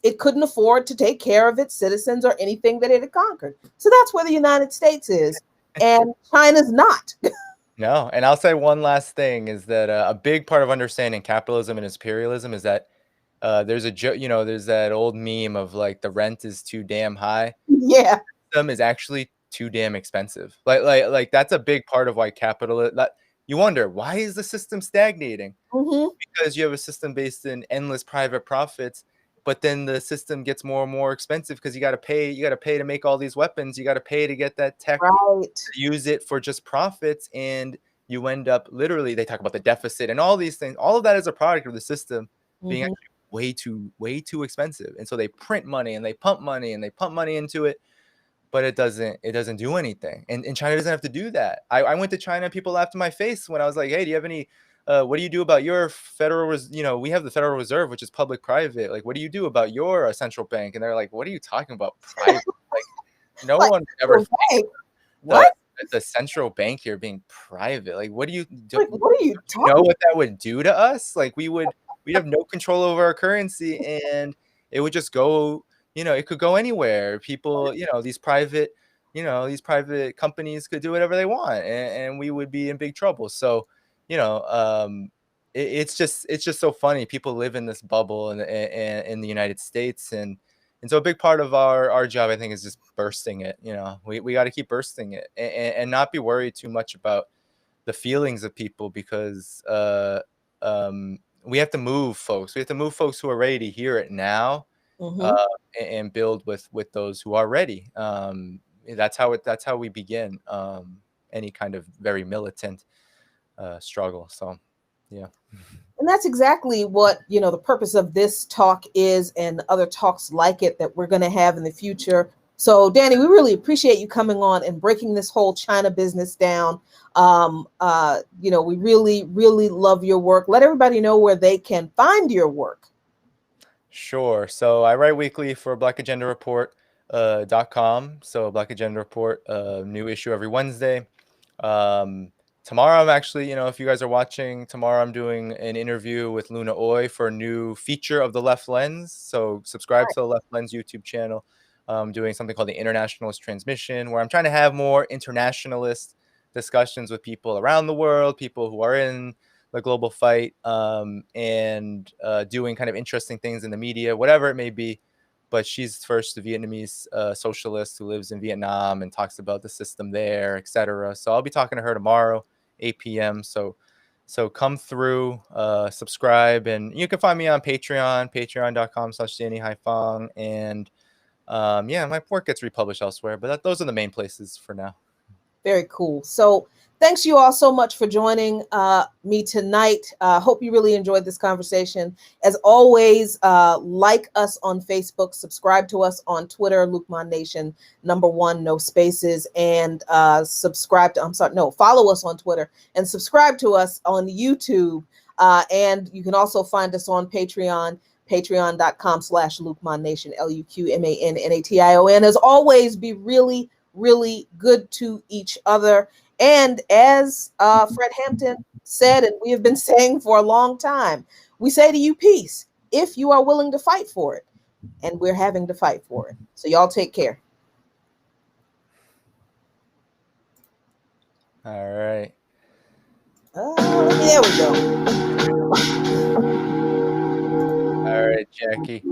it couldn't afford to take care of its citizens or anything that it had conquered. So that's where the United States is. And China's not. No, and I'll say one last thing is that a big part of understanding capitalism and imperialism is that there's there's that old meme of like the rent is too damn high. Yeah. System is actually too damn expensive. Like that's a big part of why you wonder, why is the system stagnating? Because you have a system based in endless private profits, but then the system gets more and more expensive because you got to pay to make all these weapons, you got to pay to get that tech, right, use it for just profits, and you end up literally, they talk about the deficit and all these things. All of that is a product of the system being actually way too expensive. And so they print money and they pump money and they pump money into it, but it doesn't do anything. And China doesn't have to do that. I went to China, people laughed in my face when I was like, hey, do you have any what do you do about your we have the Federal Reserve, which is public private. Like, what do you do about your central bank? And they're like, what are you talking about, private? Like, no like, one ever what? The central bank here being private. Like, what do you do? Like, what are you talking know what that would do to us? Like, we'd have no control over our currency, and it would just go, it could go anywhere. People, these private companies could do whatever they want, and we would be in big trouble. So, it's just so funny. People live in this bubble in the United States, and so a big part of our job, I think, is just bursting it. We got to keep bursting it, and not be worried too much about the feelings of people, because we have to move folks. We have to move folks who are ready to hear it now, and build with those who are ready. That's how we begin any kind of very militant struggle. So, yeah. And that's exactly what, the purpose of this talk is, and other talks like it that we're going to have in the future. So, Danny, we really appreciate you coming on and breaking this whole China business down. We really, really love your work. Let everybody know where they can find your work. Sure. So I write weekly for blackagendareport.com. So Black Agenda Report, new issue every Wednesday. Tomorrow I'm actually, if you guys are watching, tomorrow I'm doing an interview with Luna Oy for a new feature of The Left Lens. So subscribe to the Left Lens YouTube channel. I'm doing something called the Internationalist Transmission, where I'm trying to have more internationalist discussions with people around the world, people who are in the global fight, and doing kind of interesting things in the media, whatever it may be. But she's first a Vietnamese socialist who lives in Vietnam and talks about the system there, etc. So I'll be talking to her tomorrow, 8 p.m. So come through, subscribe, and you can find me on Patreon, patreon.com/DannyHaiFong. And my work gets republished elsewhere, but those are the main places for now. Very cool. So thanks you all so much for joining me tonight. Hope you really enjoyed this conversation. As always, like us on Facebook, subscribe to us on Twitter, Lukman Nation, #1, no spaces, and follow us on Twitter and subscribe to us on YouTube. And you can also find us on Patreon, patreon.com/Lukman Nation, LUQMANNATION. As always, be really, really good to each other. And as Fred Hampton said, and we have been saying for a long time, we say to you, peace, if you are willing to fight for it. And we're having to fight for it. So y'all take care. All right. There we go. All right, Jackie.